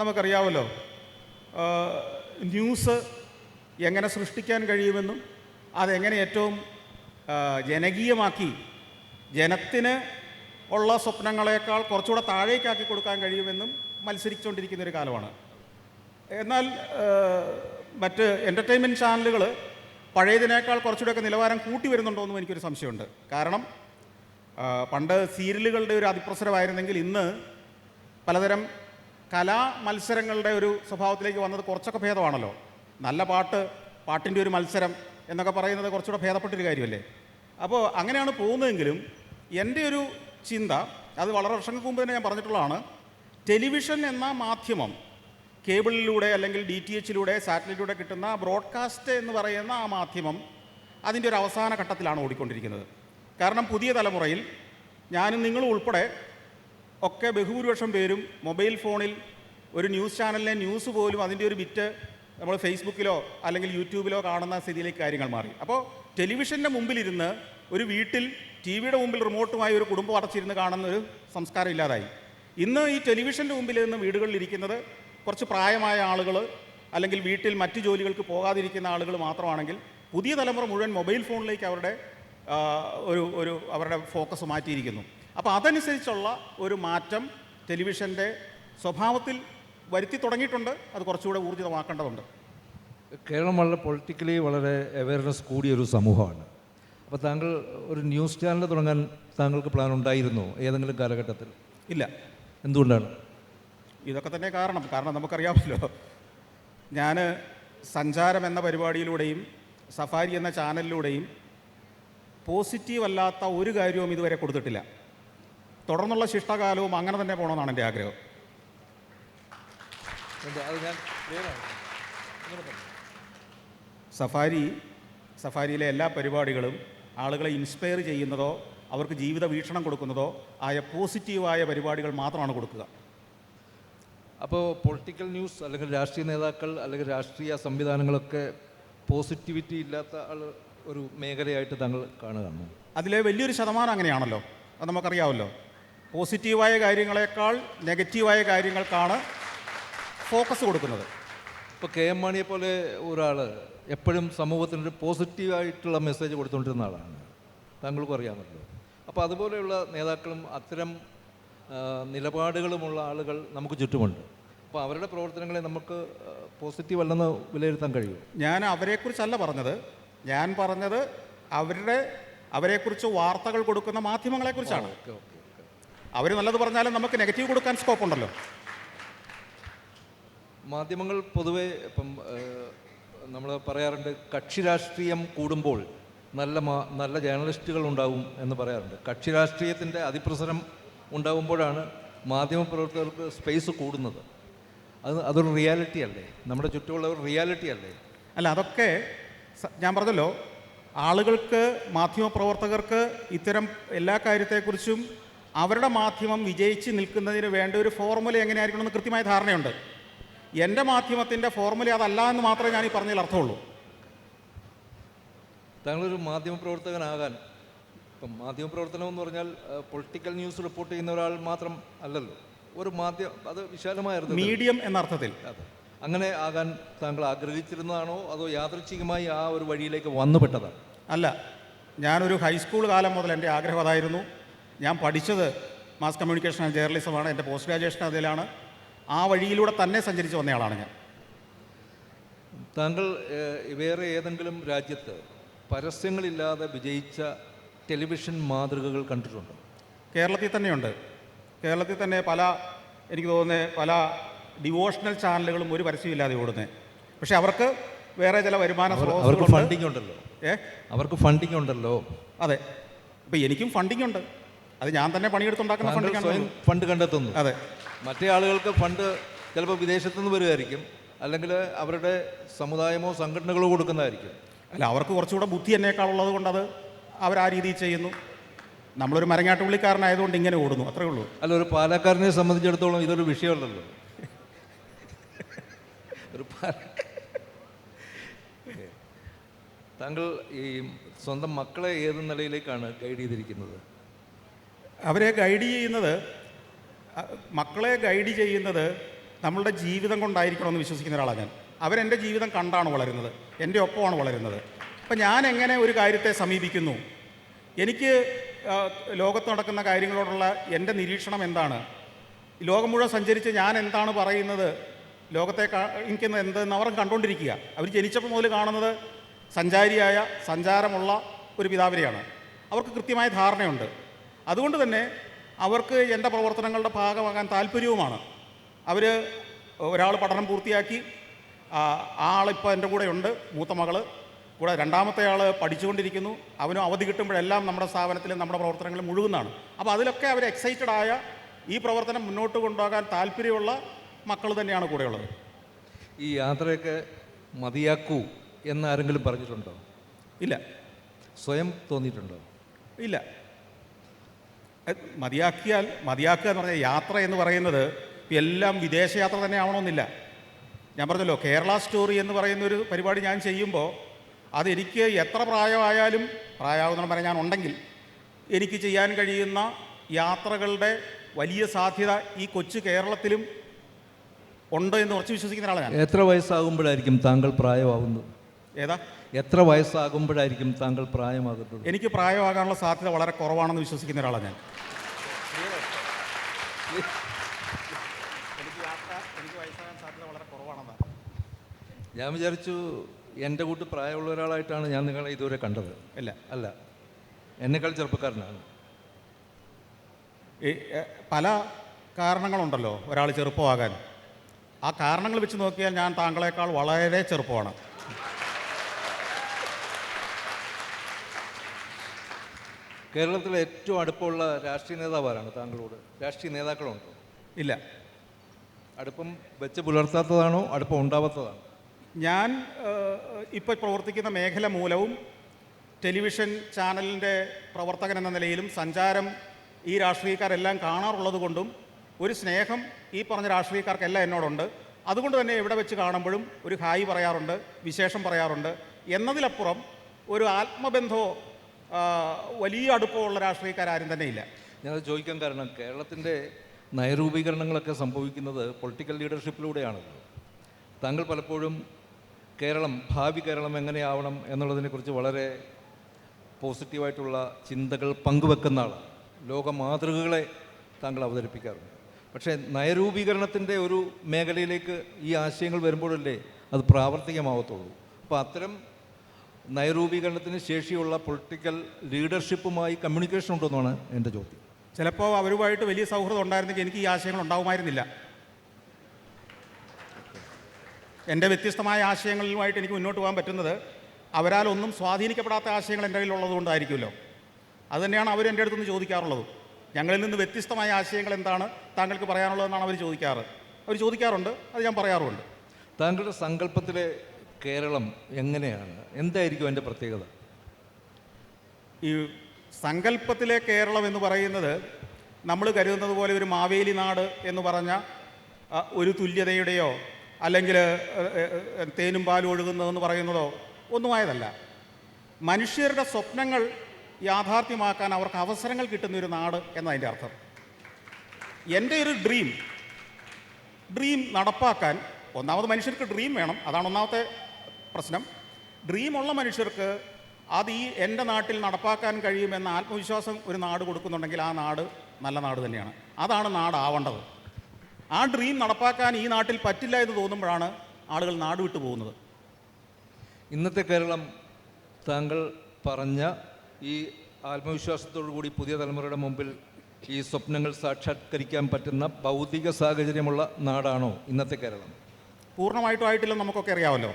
നമുക്കറിയാമല്ലോ, ന്യൂസ് എങ്ങനെ സൃഷ്ടിക്കാൻ കഴിയുമെന്നും അതെങ്ങനെ ഏറ്റവും ജനകീയമാക്കി ജനത്തിന് ഉള്ള സ്വപ്നങ്ങളെക്കാൾ കുറച്ചുകൂടെ താഴേക്കാക്കി കൊടുക്കാൻ കഴിയുമെന്നും മത്സരിച്ചുകൊണ്ടിരിക്കുന്നൊരു കാലമാണ്. എന്നാൽ മറ്റ് എൻ്റർടൈൻമെൻറ്റ് ചാനലുകൾ പഴയതിനേക്കാൾ കുറച്ചുകൂടെയൊക്കെ നിലവാരം കൂട്ടി വരുന്നുണ്ടോ എന്നും എനിക്കൊരു സംശയമുണ്ട്. കാരണം പണ്ട് സീരിയലുകളുടെ ഒരു അതിപ്രസരമായിരുന്നെങ്കിൽ ഇന്ന് പലതരം കലാ മത്സരങ്ങളുടെ ഒരു സ്വഭാവത്തിലേക്ക് വന്നത് കുറച്ചൊക്കെ ഭേദമാണല്ലോ. നല്ല പാട്ടിൻ്റെ ഒരു മത്സരം എന്നൊക്കെ പറയുന്നത് കുറച്ചുകൂടെ ഭേദപ്പെട്ടൊരു കാര്യമല്ലേ. അപ്പോൾ അങ്ങനെയാണ് പോകുന്നതെങ്കിലും എൻ്റെ ഒരു ചിന്ത, അത് വളരെ വർഷങ്ങൾക്ക് മുമ്പ് തന്നെ ഞാൻ പറഞ്ഞിട്ടുള്ളതാണ്, ടെലിവിഷൻ എന്ന മാധ്യമം, കേബിളിലൂടെ അല്ലെങ്കിൽ DTHലൂടെ സാറ്റലൈറ്റിലൂടെ കിട്ടുന്ന ബ്രോഡ്കാസ്റ്റ് എന്ന് പറയുന്ന ആ മാധ്യമം അതിൻ്റെ ഒരു അവസാന ഘട്ടത്തിലാണ് ഓടിക്കൊണ്ടിരിക്കുന്നത്. കാരണം പുതിയ തലമുറയിൽ ഞാനും നിങ്ങളും ഉൾപ്പെടെ ഒക്കെ ബഹുഭൂരിപക്ഷം പേരും മൊബൈൽ ഫോണിൽ ഒരു ന്യൂസ് ചാനലിലെ ന്യൂസ് പോലും അതിൻ്റെ ഒരു ബിറ്റ് നമ്മൾ ഫേസ്ബുക്കിലോ അല്ലെങ്കിൽ യൂട്യൂബിലോ കാണുന്ന സ്ഥിതിയിലേക്ക് കാര്യങ്ങൾ മാറി. അപ്പോൾ ടെലിവിഷൻ്റെ മുമ്പിലിരുന്ന് ഒരു വീട്ടിൽ TV-യുടെ മുമ്പിൽ റിമോട്ടുമായി ഒരു കുടുംബം അടച്ചിരുന്ന് കാണുന്ന ഒരു സംസ്കാരം ഇല്ലാതായി. ഇന്ന് ഈ ടെലിവിഷൻ്റെ മുമ്പിൽ നിന്ന് വീടുകളിലിരിക്കുന്നത് കുറച്ച് പ്രായമായ ആളുകൾ, അല്ലെങ്കിൽ വീട്ടിൽ മറ്റ് ജോലികൾക്ക് പോകാതിരിക്കുന്ന ആളുകൾ മാത്രമാണെങ്കിൽ പുതിയ തലമുറ മുഴുവൻ മൊബൈൽ ഫോണിലേക്ക് അവരുടെ ഫോക്കസ് മാറ്റിയിരിക്കുന്നു. അപ്പോൾ അതനുസരിച്ചുള്ള ഒരു മാറ്റം ടെലിവിഷൻ്റെ സ്വഭാവത്തിൽ വരുത്തി തുടങ്ങിയിട്ടുണ്ട്. അത് കുറച്ചുകൂടെ ഊർജിതമാക്കേണ്ടതുണ്ട്. കേരളം വളരെ പൊളിറ്റിക്കലി വളരെ അവയർനെസ് കൂടിയൊരു സമൂഹമാണ്. അപ്പോൾ താങ്കൾ ഒരു ന്യൂസ് ചാനൽ തുടങ്ങാൻ താങ്കൾക്ക് പ്ലാൻ ഉണ്ടായിരുന്നോ ഏതെങ്കിലും കാലഘട്ടത്തിൽ? ഇല്ല. എന്തുകൊണ്ടാണ്? ഇതൊക്കെ തന്നെ കാരണം നമുക്കറിയാമല്ലോ, ഞാൻ സഞ്ചാരം എന്ന പരിപാടിയിലൂടെയും സഫാരി എന്ന ചാനലിലൂടെയും പോസിറ്റീവ് അല്ലാത്ത ഒരു കാര്യവും ഇതുവരെ കൊടുത്തിട്ടില്ല. തുടർന്നുള്ള ശിഷ്ടകാലവും അങ്ങനെ തന്നെ പോകണമെന്നാണ് എൻ്റെ ആഗ്രഹം. സഫാരിയിലെ എല്ലാ പരിപാടികളും ആളുകളെ ഇൻസ്പയർ ചെയ്യുന്നതോ അവർക്ക് ജീവിത വീക്ഷണം കൊടുക്കുന്നതോ ആയ പോസിറ്റീവായ പരിപാടികൾ മാത്രമാണ് കൊടുക്കുക. അപ്പോൾ പൊളിറ്റിക്കൽ ന്യൂസ് അല്ലെങ്കിൽ രാഷ്ട്രീയ നേതാക്കൾ അല്ലെങ്കിൽ രാഷ്ട്രീയ സംവിധാനങ്ങളൊക്കെ പോസിറ്റിവിറ്റി ഇല്ലാത്ത ഒരു മേഖലയായിട്ട് താങ്കൾ കാണുകയാണ്? അതിലെ വലിയൊരു ശതമാനം അങ്ങനെയാണല്ലോ, അത് നമുക്കറിയാമല്ലോ. പോസിറ്റീവായ കാര്യങ്ങളെക്കാൾ നെഗറ്റീവായ കാര്യങ്ങൾക്കാണ് ഫോക്കസ് കൊടുക്കുന്നത്. ഇപ്പോൾ KM മാണിയെ പോലെ ഒരാൾ എപ്പോഴും സമൂഹത്തിനൊരു പോസിറ്റീവായിട്ടുള്ള മെസ്സേജ് കൊടുത്തുകൊണ്ടിരുന്ന ആളാണ്, താങ്കൾക്കും അറിയാമല്ലോ. അപ്പോൾ അതുപോലെയുള്ള നേതാക്കളും അത്തരം നിലപാടുകളുമുള്ള ആളുകൾ നമുക്ക് ചുറ്റുമുണ്ട്. അപ്പോൾ അവരുടെ പ്രവർത്തനങ്ങളെ നമുക്ക് പോസിറ്റീവ് അല്ലെന്ന് വിലയിരുത്താൻ കഴിയും? ഞാൻ അവരെക്കുറിച്ചല്ല പറഞ്ഞത്, ഞാൻ പറഞ്ഞത് അവരെക്കുറിച്ച് വാർത്തകൾ കൊടുക്കുന്ന മാധ്യമങ്ങളെക്കുറിച്ചാണ്. അവർ നല്ലത് പറഞ്ഞാലും നമുക്ക് നെഗറ്റീവ് കൊടുക്കാൻ സ്കോപ്പ് ഉണ്ടല്ലോ. മാധ്യമങ്ങൾ പൊതുവെ ഇപ്പം നമ്മൾ പറയാറുണ്ട്, കക്ഷി രാഷ്ട്രീയം കൂടുമ്പോൾ നല്ല ജേർണലിസ്റ്റുകൾ ഉണ്ടാവും എന്ന് പറയാറുണ്ട്. കക്ഷി രാഷ്ട്രീയത്തിൻ്റെ അതിപ്രസരം ഉണ്ടാകുമ്പോഴാണ് മാധ്യമപ്രവർത്തകർക്ക് സ്പേസ് കൂടുന്നത്. അതൊരു റിയാലിറ്റി അല്ലേ? നമ്മുടെ ചുറ്റുമുള്ള ഒരു റിയാലിറ്റി അല്ലേ? അല്ല, അതൊക്കെ ഞാൻ പറഞ്ഞല്ലോ, ആളുകൾക്ക്, മാധ്യമപ്രവർത്തകർക്ക് ഇത്തരം എല്ലാ കാര്യത്തെക്കുറിച്ചും അവരുടെ മാധ്യമം വിജയിച്ച് നിൽക്കുന്നതിന് വേണ്ട ഒരു ഫോർമുല എങ്ങനെയായിരിക്കണമെന്ന് കൃത്യമായ ധാരണയുണ്ട്. എൻ്റെ മാധ്യമത്തിൻ്റെ ഫോർമുല അതല്ല എന്ന് മാത്രമേ ഞാൻ ഈ പറഞ്ഞതിൽ അർത്ഥമുള്ളൂ. താങ്കളൊരു മാധ്യമപ്രവർത്തകനാകാൻ, ഇപ്പം മാധ്യമപ്രവർത്തനം എന്ന് പറഞ്ഞാൽ പൊളിറ്റിക്കൽ ന്യൂസ് റിപ്പോർട്ട് ചെയ്യുന്ന ഒരാൾ മാത്രം അല്ലല്ലോ. ഒരു മാധ്യമം, അത് വിശാലമായ അർത്ഥത്തിൽ. മീഡിയം എന്ന അർത്ഥത്തിൽ. അതെ. അങ്ങനെ ആകാൻ താങ്കൾ ആഗ്രഹിച്ചിരുന്നതാണോ അതോ യാദൃച്ഛികമായി ആ ഒരു വഴിയിലേക്ക് വന്നുപെട്ടതാണ്? അല്ല, ഞാനൊരു ഹൈസ്കൂൾ കാലം മുതൽ എൻ്റെ ആഗ്രഹം അതായിരുന്നു. ഞാൻ പഠിച്ചത് മാസ് കമ്മ്യൂണിക്കേഷൻ ആൻഡ് ജേർണലിസമാണ്. എൻ്റെ പോസ്റ്റ് ഗ്രാജുവേഷൻ അതിലാണ്. ആ വഴിയിലൂടെ തന്നെ സഞ്ചരിച്ച് വന്നയാളാണ് ഞാൻ. താങ്കൾ വേറെ ഏതെങ്കിലും രാജ്യത്ത് പരസ്യങ്ങളില്ലാതെ വിജയിച്ച ടെലിവിഷൻ മാതൃകകൾ കണ്ടിട്ടുണ്ടോ? കേരളത്തിൽ തന്നെയുണ്ട്. കേരളത്തിൽ തന്നെ എനിക്ക് തോന്നുന്നത് പല ഡിവോഷണൽ ചാനലുകളും ഒരു പരസ്യമില്ലാതെ ഓടുന്നത്. പക്ഷെ അവർക്ക് വേറെ ചില വരുമാന അവർക്ക് ഫണ്ടിങ് ഉണ്ടല്ലോ. അവർക്ക് ഫണ്ടിങ് ഉണ്ടല്ലോ. അതെ, ഇപ്പം എനിക്കും ഫണ്ടിങ് ഉണ്ട്. അത് ഞാൻ തന്നെ പണിയെടുത്തുണ്ടാക്കുന്ന ഫണ്ടിങ്. ഫണ്ട് കണ്ടെത്തുന്നു. അതെ. മറ്റേ ആളുകൾക്ക് ഫണ്ട് ചിലപ്പോൾ വിദേശത്തു നിന്ന് വരുമായിരിക്കും, അല്ലെങ്കിൽ അവരുടെ സമുദായമോ സംഘടനകളോ കൊടുക്കുന്നതായിരിക്കും. അല്ല, അവർക്ക് കുറച്ചുകൂടെ ബുദ്ധി എന്നേക്കാളുള്ളത് കൊണ്ട് അത് അവരാ രീതിയിൽ ചെയ്യുന്നു. നമ്മളൊരു മരങ്ങാട്ടുപള്ളിക്കാരനായതുകൊണ്ട് ഇങ്ങനെ ഓടുന്നു, അത്രേ ഉള്ളൂ. അല്ല, ഒരു പാലക്കാരനെ സംബന്ധിച്ചിടത്തോളം ഇതൊരു വിഷയമല്ലല്ലോ. ഒരു താങ്കൾ ഈ സ്വന്തം മക്കളെ ഏത് നിലയിലേക്കാണ് ഗൈഡ് ചെയ്തിരിക്കുന്നത്? അവരെ ഗൈഡ് ചെയ്യുന്നത്, മക്കളെ ഗൈഡ് ചെയ്യുന്നത് നമ്മളുടെ ജീവിതം കൊണ്ടായിരിക്കണമെന്ന് വിശ്വസിക്കുന്ന ഒരാളാണ് ഞാൻ. അവരെൻ്റെ ജീവിതം കണ്ടാണ് വളരുന്നത്, എൻ്റെ ഒപ്പമാണ് വളരുന്നത്. അപ്പം ഞാൻ എങ്ങനെ ഒരു കാര്യത്തെ സമീപിക്കുന്നു, എനിക്ക് ലോകത്ത് നടക്കുന്ന കാര്യങ്ങളോടുള്ള എൻ്റെ നിരീക്ഷണം എന്താണ്, ലോകം മുഴുവൻ സഞ്ചരിച്ച് ഞാൻ എന്താണ് പറയുന്നത്, ലോകത്തെ കാണിക്കുന്നത് എന്തെന്ന് അവർ കണ്ടുകൊണ്ടിരിക്കുക. അവർ ജനിച്ചപ്പോൾ മുതൽ കാണുന്നത് സഞ്ചാരമുള്ള ഒരു പിതാവിനെയാണ്. അവർക്ക് കൃത്യമായ ധാരണയുണ്ട്. അതുകൊണ്ട് തന്നെ അവർക്ക് എൻ്റെ പ്രവർത്തനങ്ങളുടെ ഭാഗമാകാൻ താല്പര്യവുമാണ്. ഒരാൾ പഠനം പൂർത്തിയാക്കി, ആളിപ്പോൾ എൻ്റെ കൂടെ ഉണ്ട്, മൂത്ത മകൾ. കൂടെ രണ്ടാമത്തെ ആൾ പഠിച്ചുകൊണ്ടിരിക്കുന്നു. അവനും അവധി കിട്ടുമ്പോഴെല്ലാം നമ്മുടെ സ്ഥാപനത്തിലും നമ്മുടെ പ്രവർത്തനങ്ങളിൽ മുഴുകുന്നതാണ്. അപ്പോൾ അതിലൊക്കെ അവർ എക്സൈറ്റഡായ, ഈ പ്രവർത്തനം മുന്നോട്ട് കൊണ്ടുപോകാൻ താല്പര്യമുള്ള മക്കൾ തന്നെയാണ് കൂടെയുള്ളത്. ഈ യാത്രയൊക്കെ മതിയാക്കൂ എന്നാരെങ്കിലും പറഞ്ഞിട്ടുണ്ടോ? ഇല്ല. സ്വയം തോന്നിയിട്ടുണ്ടോ? ഇല്ല. മതിയാക്കുക എന്ന് പറഞ്ഞാൽ, യാത്ര എന്ന് പറയുന്നത് എല്ലാം വിദേശയാത്ര തന്നെ ആവണമെന്നില്ല. ഞാൻ പറഞ്ഞല്ലോ, കേരള സ്റ്റോറി എന്ന് പറയുന്നൊരു പരിപാടി ഞാൻ ചെയ്യുമ്പോൾ അതെനിക്ക് എത്ര പ്രായമാകുന്ന പറയാൻ ഞാൻ ഉണ്ടെങ്കിൽ എനിക്ക് ചെയ്യാൻ കഴിയുന്ന യാത്രകളുടെ വലിയ സാധ്യത ഈ കൊച്ചു കേരളത്തിലും ഉണ്ട് എന്ന് ഉറച്ചു വിശ്വസിക്കുന്ന ഒരാളാണ് ഞാൻ. എത്ര വയസ്സാകുമ്പോഴായിരിക്കും താങ്കൾ പ്രായമാകുന്നത്? എത്ര വയസ്സാകുമ്പോഴായിരിക്കും താങ്കൾ പ്രായമാകുന്നത്? എനിക്ക് പ്രായമാകാനുള്ള സാധ്യത വളരെ കുറവാണെന്ന് വിശ്വസിക്കുന്ന ഒരാളാണ് ഞാൻ. എനിക്ക് വയസ്സാകാൻ സാധ്യത വളരെ കുറവാണെന്നാണ് ഞാൻ വിചാരിച്ചു. എൻ്റെ കൂട്ട് പ്രായമുള്ള ഒരാളായിട്ടാണ് ഞാൻ നിങ്ങളെ ഇതുവരെ കണ്ടത്. അല്ല, എന്നെക്കാൾ ചെറുപ്പക്കാരനാണ്. പല കാരണങ്ങളുണ്ടല്ലോ ഒരാൾ ചെറുപ്പമാകാൻ. ആ കാരണങ്ങൾ വെച്ച് നോക്കിയാൽ ഞാൻ താങ്കളെക്കാൾ വളരെ ചെറുപ്പമാണ്. കേരളത്തിലെ ഏറ്റവും അടുപ്പമുള്ള രാഷ്ട്രീയ നേതാവാരാണ് താങ്കളോട്? രാഷ്ട്രീയ നേതാക്കളുണ്ടോ? ഇല്ല. അടുപ്പം വെച്ച് പുലർത്താത്തതാണോ അടുപ്പം ഉണ്ടാവാത്തതാണോ? ഞാൻ ഇപ്പോൾ പ്രവർത്തിക്കുന്ന മേഖല മൂലവും ടെലിവിഷൻ ചാനലിൻ്റെ പ്രവർത്തകൻ എന്ന നിലയിലും സഞ്ചാരം ഈ രാഷ്ട്രീയക്കാരെല്ലാം കാണാറുള്ളത് കൊണ്ടും ഒരു സ്നേഹം ഈ പറഞ്ഞ രാഷ്ട്രീയക്കാർക്കെല്ലാം എന്നോടുണ്ട്. അതുകൊണ്ട് തന്നെ എവിടെ വെച്ച് കാണുമ്പോഴും ഒരു ഹായ് പറയാറുണ്ട്, വിശേഷം പറയാറുണ്ട്. എന്നതിലപ്പുറം ഒരു ആത്മബന്ധമോ വലിയ അടുപ്പമുള്ള രാഷ്ട്രീയക്കാരും തന്നെ ഇല്ല. ഞാനത് ചോദിക്കാൻ കാരണം, കേരളത്തിൻ്റെ നയരൂപീകരണങ്ങളൊക്കെ സംഭവിക്കുന്നത് പൊളിറ്റിക്കൽ ലീഡർഷിപ്പിലൂടെയാണല്ലോ. താങ്കൾ പലപ്പോഴും ഭാവി കേരളം എങ്ങനെയാവണം എന്നുള്ളതിനെക്കുറിച്ച് വളരെ പോസിറ്റീവായിട്ടുള്ള ചിന്തകൾ പങ്കുവെക്കുന്ന ആളാണ്. ലോക മാതൃകകളെ താങ്കൾ അവതരിപ്പിക്കാറുണ്ട്. പക്ഷേ നയരൂപീകരണത്തിൻ്റെ ഒരു മേഖലയിലേക്ക് ഈ ആശയങ്ങൾ വരുമ്പോഴല്ലേ അത് പ്രാവർത്തികമാവത്തുള്ളൂ. അപ്പോൾ അത്തരം നയരൂപീകരണത്തിന് ശേഷിയുള്ള പൊളിറ്റിക്കൽ ലീഡർഷിപ്പുമായി കമ്മ്യൂണിക്കേഷൻ ഉണ്ടെന്നാണ് എൻ്റെ ചോദ്യം. ചിലപ്പോൾ അവരുമായിട്ട് വലിയ സൗഹൃദം ഉണ്ടായിരുന്നെങ്കിൽ എനിക്ക് ഈ ആശയങ്ങൾ ഉണ്ടാവുമായിരുന്നില്ല. എൻ്റെ വ്യത്യസ്തമായ ആശയങ്ങളുമായിട്ട് എനിക്ക് മുന്നോട്ട് പോകാൻ പറ്റുന്നത് അവരാൽ ഒന്നും സ്വാധീനിക്കപ്പെടാത്ത ആശയങ്ങൾ എൻ്റെ കയ്യിലുള്ളത് കൊണ്ടായിരിക്കുമല്ലോ. അതുതന്നെയാണ് അവർ എൻ്റെ അടുത്തുനിന്ന് ചോദിക്കാറുള്ളത്. ഞങ്ങളിൽ നിന്ന് വ്യത്യസ്തമായ ആശയങ്ങൾ എന്താണ് താങ്കൾക്ക് പറയാനുള്ളതെന്നാണ് അവർ ചോദിക്കാറുണ്ട്. അത് ഞാൻ പറയാറുമുണ്ട്. താങ്കളുടെ സങ്കല്പത്തിലെ കേരളം എങ്ങനെയാണ്? എന്തായിരിക്കും അതിൻ്റെ പ്രത്യേകത? ഈ സങ്കല്പത്തിലെ കേരളം എന്ന് പറയുന്നത് നമ്മൾ കരുതുന്നത് പോലെ ഒരു മാവേലി നാട് എന്ന് പറഞ്ഞ ഒരു തുല്യതയുടെയോ അല്ലെങ്കിൽ തേനും പാലും ഒഴുകുന്നതെന്ന് പറയുന്നതോ ഒന്നുമായതല്ല. മനുഷ്യരുടെ സ്വപ്നങ്ങൾ യാഥാർത്ഥ്യമാക്കാൻ അവർക്ക് അവസരങ്ങൾ കിട്ടുന്ന ഒരു നാട് എന്നതിൻ്റെ അർത്ഥം. എൻ്റെ ഒരു ഡ്രീം ഡ്രീം നടപ്പാക്കാൻ ഒന്നാമത് മനുഷ്യർക്ക് ഡ്രീം വേണം, അതാണ് ഒന്നാമത്തെ പ്രശ്നം. ഡ്രീമുള്ള മനുഷ്യർക്ക് അത് ഈ എൻ്റെ നാട്ടിൽ നടപ്പാക്കാൻ കഴിയുമെന്ന ആത്മവിശ്വാസം ഒരു നാട് കൊടുക്കുന്നുണ്ടെങ്കിൽ ആ നാട് നല്ല നാട് തന്നെയാണ്. അതാണ് നാടാവേണ്ടത്. ആ ഡ്രീം നടപ്പാക്കാൻ ഈ നാട്ടിൽ പറ്റില്ല എന്ന് തോന്നുമ്പോഴാണ് ആളുകൾ നാട് വിട്ടു പോകുന്നത്. ഇന്നത്തെ കേരളം താങ്കൾ പറഞ്ഞ ഈ ആത്മവിശ്വാസത്തോടു കൂടി പുതിയ തലമുറയുടെ മുമ്പിൽ ഈ സ്വപ്നങ്ങൾ സാക്ഷാത്കരിക്കാൻ പറ്റുന്ന ഭൗതിക സാഹചര്യമുള്ള നാടാണോ ഇന്നത്തെ കേരളം? പൂർണ്ണമായിട്ടും ആയിട്ടില്ലെന്ന് നമുക്കൊക്കെ അറിയാമല്ലോ.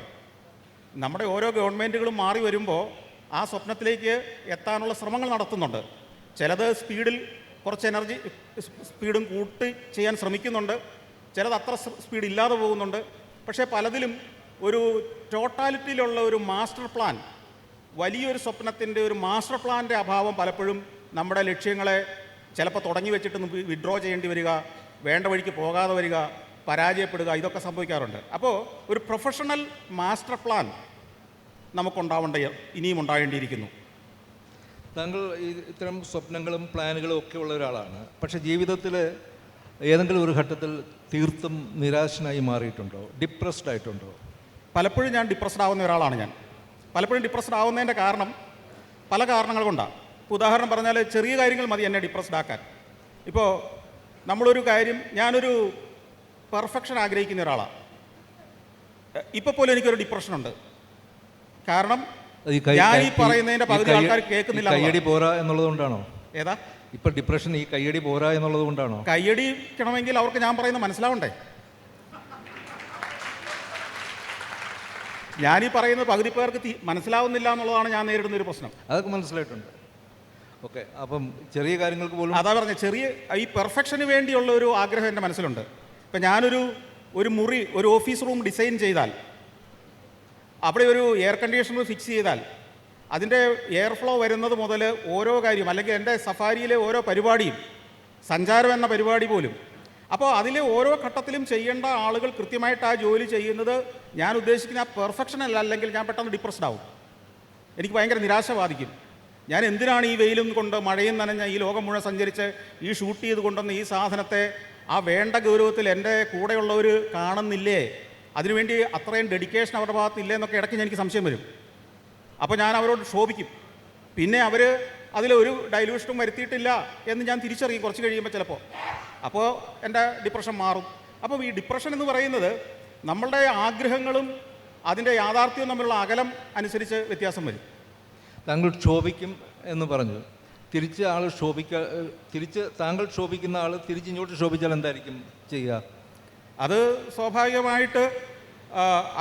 നമ്മുടെ ഓരോ ഗവൺമെൻറ്റുകളും മാറി വരുമ്പോൾ ആ സ്വപ്നത്തിലേക്ക് എത്താനുള്ള ശ്രമങ്ങൾ നടത്തുന്നുണ്ട്. ചിലത് സ്പീഡിൽ കുറച്ച് എനർജി സ്പീഡും കൂട്ടി ചെയ്യാൻ ശ്രമിക്കുന്നുണ്ട്, ചിലത് അത്ര സ്പീഡ് ഇല്ലാതെ പോകുന്നുണ്ട്. പക്ഷേ പലതിലും ഒരു ടോട്ടാലിറ്റിയിലുള്ള ഒരു മാസ്റ്റർ പ്ലാൻ, വലിയൊരു സ്വപ്നത്തിൻ്റെ ഒരു മാസ്റ്റർ പ്ലാൻ്റെ അഭാവം പലപ്പോഴും നമ്മുടെ ലക്ഷ്യങ്ങളെ ചിലപ്പോൾ തുടങ്ങി വെച്ചിട്ട് വിഡ്രോ ചെയ്യേണ്ടി വരിക, വേണ്ട വഴിക്ക് പോകാതെ വരിക, പരാജയപ്പെടുക, ഇതൊക്കെ സംഭവിക്കാറുണ്ട്. അപ്പോൾ ഒരു പ്രൊഫഷണൽ മാസ്റ്റർ പ്ലാൻ ഇനിയും ഉണ്ടാകേണ്ടിയിരിക്കുന്നു. താങ്കൾ ഇത്തരം സ്വപ്നങ്ങളും പ്ലാനുകളും ഒക്കെ ഉള്ള ഒരാളാണ്. പക്ഷേ ജീവിതത്തിൽ ഏതെങ്കിലും ഒരു ഘട്ടത്തിൽ തീർത്തും നിരാശനായി മാറിയിട്ടുണ്ടോ? ഡിപ്രസ്ഡ് ആയിട്ടുണ്ടോ? പലപ്പോഴും ഞാൻ ഡിപ്രസ്ഡ് ആവുന്ന ഒരാളാണ്. പലപ്പോഴും ഡിപ്രസ്ഡ് ആവുന്നതിൻ്റെ കാരണം പല കാരണങ്ങൾ കൊണ്ടാണ്. ഉദാഹരണം പറഞ്ഞാൽ ചെറിയ കാര്യങ്ങൾ മതി എന്നെ ഡിപ്രസ്ഡ് ആക്കാൻ. ഇപ്പോൾ നമ്മളൊരു കാര്യം, ഞാനൊരു പെർഫെക്ഷൻ ആഗ്രഹിക്കുന്ന ഒരാളാണ്. ഇപ്പോൾ പോലും എനിക്കൊരു ഡിപ്രഷനുണ്ട്. കാരണം ഞാൻ ഈ പറയുന്നതിൻ്റെ പകുതി ആൾക്കാർ കേൾക്കുന്നില്ല. കയ്യടി പോരാ എന്നുള്ളതുകൊണ്ടാണോ? ഏതാ ഇപ്പം ഡിപ്രഷൻ ഈ കയ്യടി പോരാ എന്നുള്ളത് കൊണ്ടാണോ? കയ്യടിക്കണമെങ്കിൽ അവർക്ക് ഞാൻ പറയുന്നത് മനസ്സിലാവണ്ടേ? ഞാനീ പറയുന്നത് പകുതി പേർക്ക് മനസ്സിലാവുന്നില്ല എന്നുള്ളതാണ് ഞാൻ നേരിടുന്നൊരു പ്രശ്നം. അതൊക്കെ മനസ്സിലായിട്ടുണ്ട്. ഓക്കെ, അപ്പം ചെറിയ കാര്യങ്ങൾക്ക് പോലും അതാ പറഞ്ഞ ചെറിയ ഈ പെർഫെക്ഷന് വേണ്ടിയുള്ള ഒരു ആഗ്രഹം എൻ്റെ മനസ്സിലുണ്ട്. ഇപ്പം ഞാനൊരു മുറി, ഒരു ഓഫീസ് റൂം ഡിസൈൻ ചെയ്താൽ, അവിടെ ഒരു എയർ കണ്ടീഷണർ ഫിക്സ് ചെയ്താൽ, അതിൻ്റെ എയർ ഫ്ലോ വരുന്നത് മുതൽ ഓരോ കാര്യം, അല്ലെങ്കിൽ എൻ്റെ സഫാരിയിലെ ഓരോ പരിപാടിയും, സഞ്ചാരം എന്ന പരിപാടി പോലും, അപ്പോൾ അതിലെ ഓരോ ഘട്ടത്തിലും ചെയ്യേണ്ട ആളുകൾ കൃത്യമായിട്ട് ആ ജോലി ചെയ്യുന്നത് ഞാൻ ഉദ്ദേശിക്കുന്ന ആ പെർഫെക്ഷൻ അല്ല, അല്ലെങ്കിൽ ഞാൻ പെട്ടെന്ന് ഡിപ്രസ്ഡ് ആവും. എനിക്ക് ഭയങ്കര നിരാശ ബാധിക്കും. ഞാൻ എന്തിനാണ് ഈ വെയിലും കൊണ്ട് മഴയും നനഞ്ഞ ഈ ലോകം മുഴുവൻ സഞ്ചരിച്ച് ഈ ഷൂട്ട് ചെയ്ത് കൊണ്ടുവന്ന ഈ സാധനത്തെ ആ വേണ്ട ഗൗരവത്തിൽ എൻ്റെ കൂടെയുള്ളവർ കാണുന്നില്ലേ, അതിനുവേണ്ടി അത്രയും ഡെഡിക്കേഷൻ അവരുടെ ഭാഗത്തില്ലേ എന്നൊക്കെ ഇടയ്ക്ക് എനിക്ക് സംശയം വരും. അപ്പോൾ ഞാൻ അവരോട് ക്ഷോഭിക്കും. പിന്നെ അവർ അതിലൊരു ഡൈല്യൂഷനും വരുത്തിയിട്ടില്ല എന്ന് ഞാൻ തിരിച്ചറിയും കുറച്ച് കഴിയുമ്പോൾ ചിലപ്പോൾ. അപ്പോൾ എൻ്റെ ഡിപ്രഷൻ മാറും. അപ്പോൾ ഈ ഡിപ്രഷൻ എന്ന് പറയുന്നത് നമ്മളുടെ ആഗ്രഹങ്ങളും അതിൻ്റെ യാഥാർത്ഥ്യവും തമ്മിലുള്ള അകലം അനുസരിച്ച് വ്യത്യാസം വരും. താങ്കൾ ക്ഷോഭിക്കും എന്ന് പറഞ്ഞു. തിരിച്ച് താങ്കൾ ക്ഷോഭിക്കുന്ന ആൾ തിരിച്ചിങ്ങോട്ട് ക്ഷോഭിച്ചാൽ എന്തായിരിക്കും ചെയ്യുക? അത് സ്വാഭാവികമായിട്ട്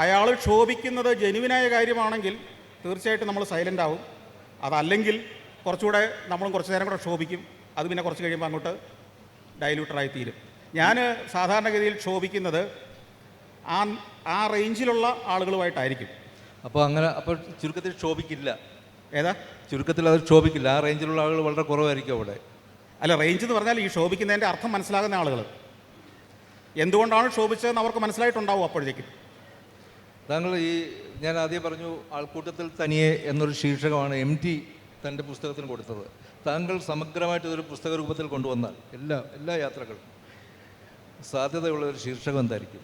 അയാൾ ക്ഷോഭിക്കുന്നത് ജെനുവിനായ കാര്യമാണെങ്കിൽ തീർച്ചയായിട്ടും നമ്മൾ സൈലൻ്റ് ആവും. അതല്ലെങ്കിൽ കുറച്ചുകൂടെ നമ്മളും കുറച്ച് നേരം കൂടെ ക്ഷോഭിക്കും. അത് പിന്നെ കുറച്ച് കഴിയുമ്പോൾ അങ്ങോട്ട് ഡൈല്യൂട്ടറായി തീരും. ഞാൻ സാധാരണഗതിയിൽ ക്ഷോഭിക്കുന്നത് ആ റേഞ്ചിലുള്ള ആളുകളുമായിട്ടായിരിക്കും. അപ്പോൾ ചുരുക്കത്തിൽ ക്ഷോഭിക്കില്ല. ഏതാ ചുരുക്കത്തിൽ അത് ക്ഷോഭിക്കില്ല. ആ റേഞ്ചിലുള്ള ആളുകൾ വളരെ കുറവായിരിക്കും അവിടെ. അല്ല, റേഞ്ച് എന്ന് പറഞ്ഞാൽ ഈ ക്ഷോഭിക്കുന്നതിൻ്റെ അർത്ഥം മനസ്സിലാകുന്ന ആളുകൾ എന്തുകൊണ്ടാണ് ക്ഷോഭിച്ചതെന്ന് അവർക്ക് മനസ്സിലായിട്ടുണ്ടാവും അപ്പോഴേക്കും. താങ്കൾ ഞാൻ ആദ്യം പറഞ്ഞു ആൾക്കൂട്ടത്തിൽ തനിയെ എന്നൊരു ശീർഷകമാണ് MT തൻ്റെ പുസ്തകത്തിന് കൊടുത്തത്. താങ്കൾ സമഗ്രമായിട്ട് ഇതൊരു പുസ്തക രൂപത്തിൽ കൊണ്ടുവന്നാൽ എല്ലാ യാത്രകളും സാധ്യതയുള്ള ഒരു ശീർഷകം എന്തായിരിക്കും?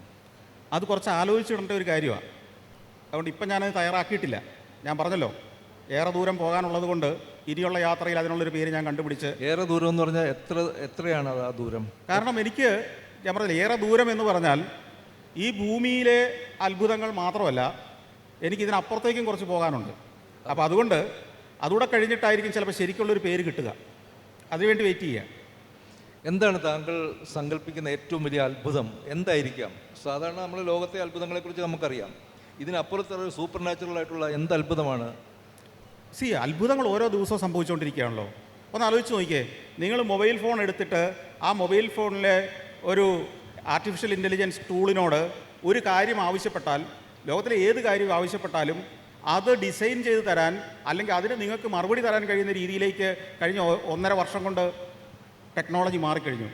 അത് കുറച്ച് ആലോചിച്ചിടേണ്ട ഒരു കാര്യമാണ്. അതുകൊണ്ട് ഇപ്പം ഞാനത് തയ്യാറാക്കിയിട്ടില്ല. ഞാൻ പറഞ്ഞല്ലോ, ഏറെ ദൂരം പോകാനുള്ളത് കൊണ്ട് ഇനിയുള്ള യാത്രയിൽ അതിനുള്ളൊരു പേര് ഞാൻ കണ്ടുപിടിച്ച്. ഏറെ ദൂരം എന്ന് പറഞ്ഞാൽ എത്രയാണ് അത് ആ ദൂരം? കാരണം ഞാൻ പറഞ്ഞില്ല, ഏറെ ദൂരം എന്ന് പറഞ്ഞാൽ ഈ ഭൂമിയിലെ അത്ഭുതങ്ങൾ മാത്രമല്ല, എനിക്കിതിനപ്പുറത്തേക്കും കുറച്ച് പോകാനുണ്ട്. അപ്പോൾ അതുകൊണ്ട് അതുകൂടെ കഴിഞ്ഞിട്ടായിരിക്കും ചിലപ്പോൾ ശരിക്കുള്ളൊരു പേര് കിട്ടുക. അതിനുവേണ്ടി വെയിറ്റ് ചെയ്യുക. എന്താണ് താങ്കൾ സങ്കല്പിക്കുന്ന ഏറ്റവും വലിയ അത്ഭുതം? എന്തായിരിക്കാം? സാധാരണ നമ്മൾ ലോകത്തെ അത്ഭുതങ്ങളെക്കുറിച്ച് നമുക്കറിയാം. ഇതിനപ്പുറത്തുള്ള സൂപ്പർ നാച്ചുറൽ ആയിട്ടുള്ള എന്ത് അത്ഭുതമാണ്? അത്ഭുതങ്ങൾ ഓരോ ദിവസവും സംഭവിച്ചുകൊണ്ടിരിക്കുകയാണല്ലോ. ഒന്ന് ആലോചിച്ച് നോക്കിയേ. നിങ്ങൾ മൊബൈൽ ഫോൺ എടുത്തിട്ട് ആ മൊബൈൽ ഫോണിലെ ഒരു ആർട്ടിഫിഷ്യൽ ഇൻ്റലിജൻസ് ടൂളിനോട് ഒരു കാര്യം ആവശ്യപ്പെട്ടാൽ, ലോകത്തിലെ ഏത് കാര്യം ആവശ്യപ്പെട്ടാലും അത് ഡിസൈൻ ചെയ്ത് തരാൻ, അല്ലെങ്കിൽ അതിന് നിങ്ങൾക്ക് മറുപടി തരാൻ കഴിയുന്ന രീതിയിലേക്ക് കഴിഞ്ഞ 1.5 വർഷം കൊണ്ട് ടെക്നോളജി മാറിക്കഴിഞ്ഞു.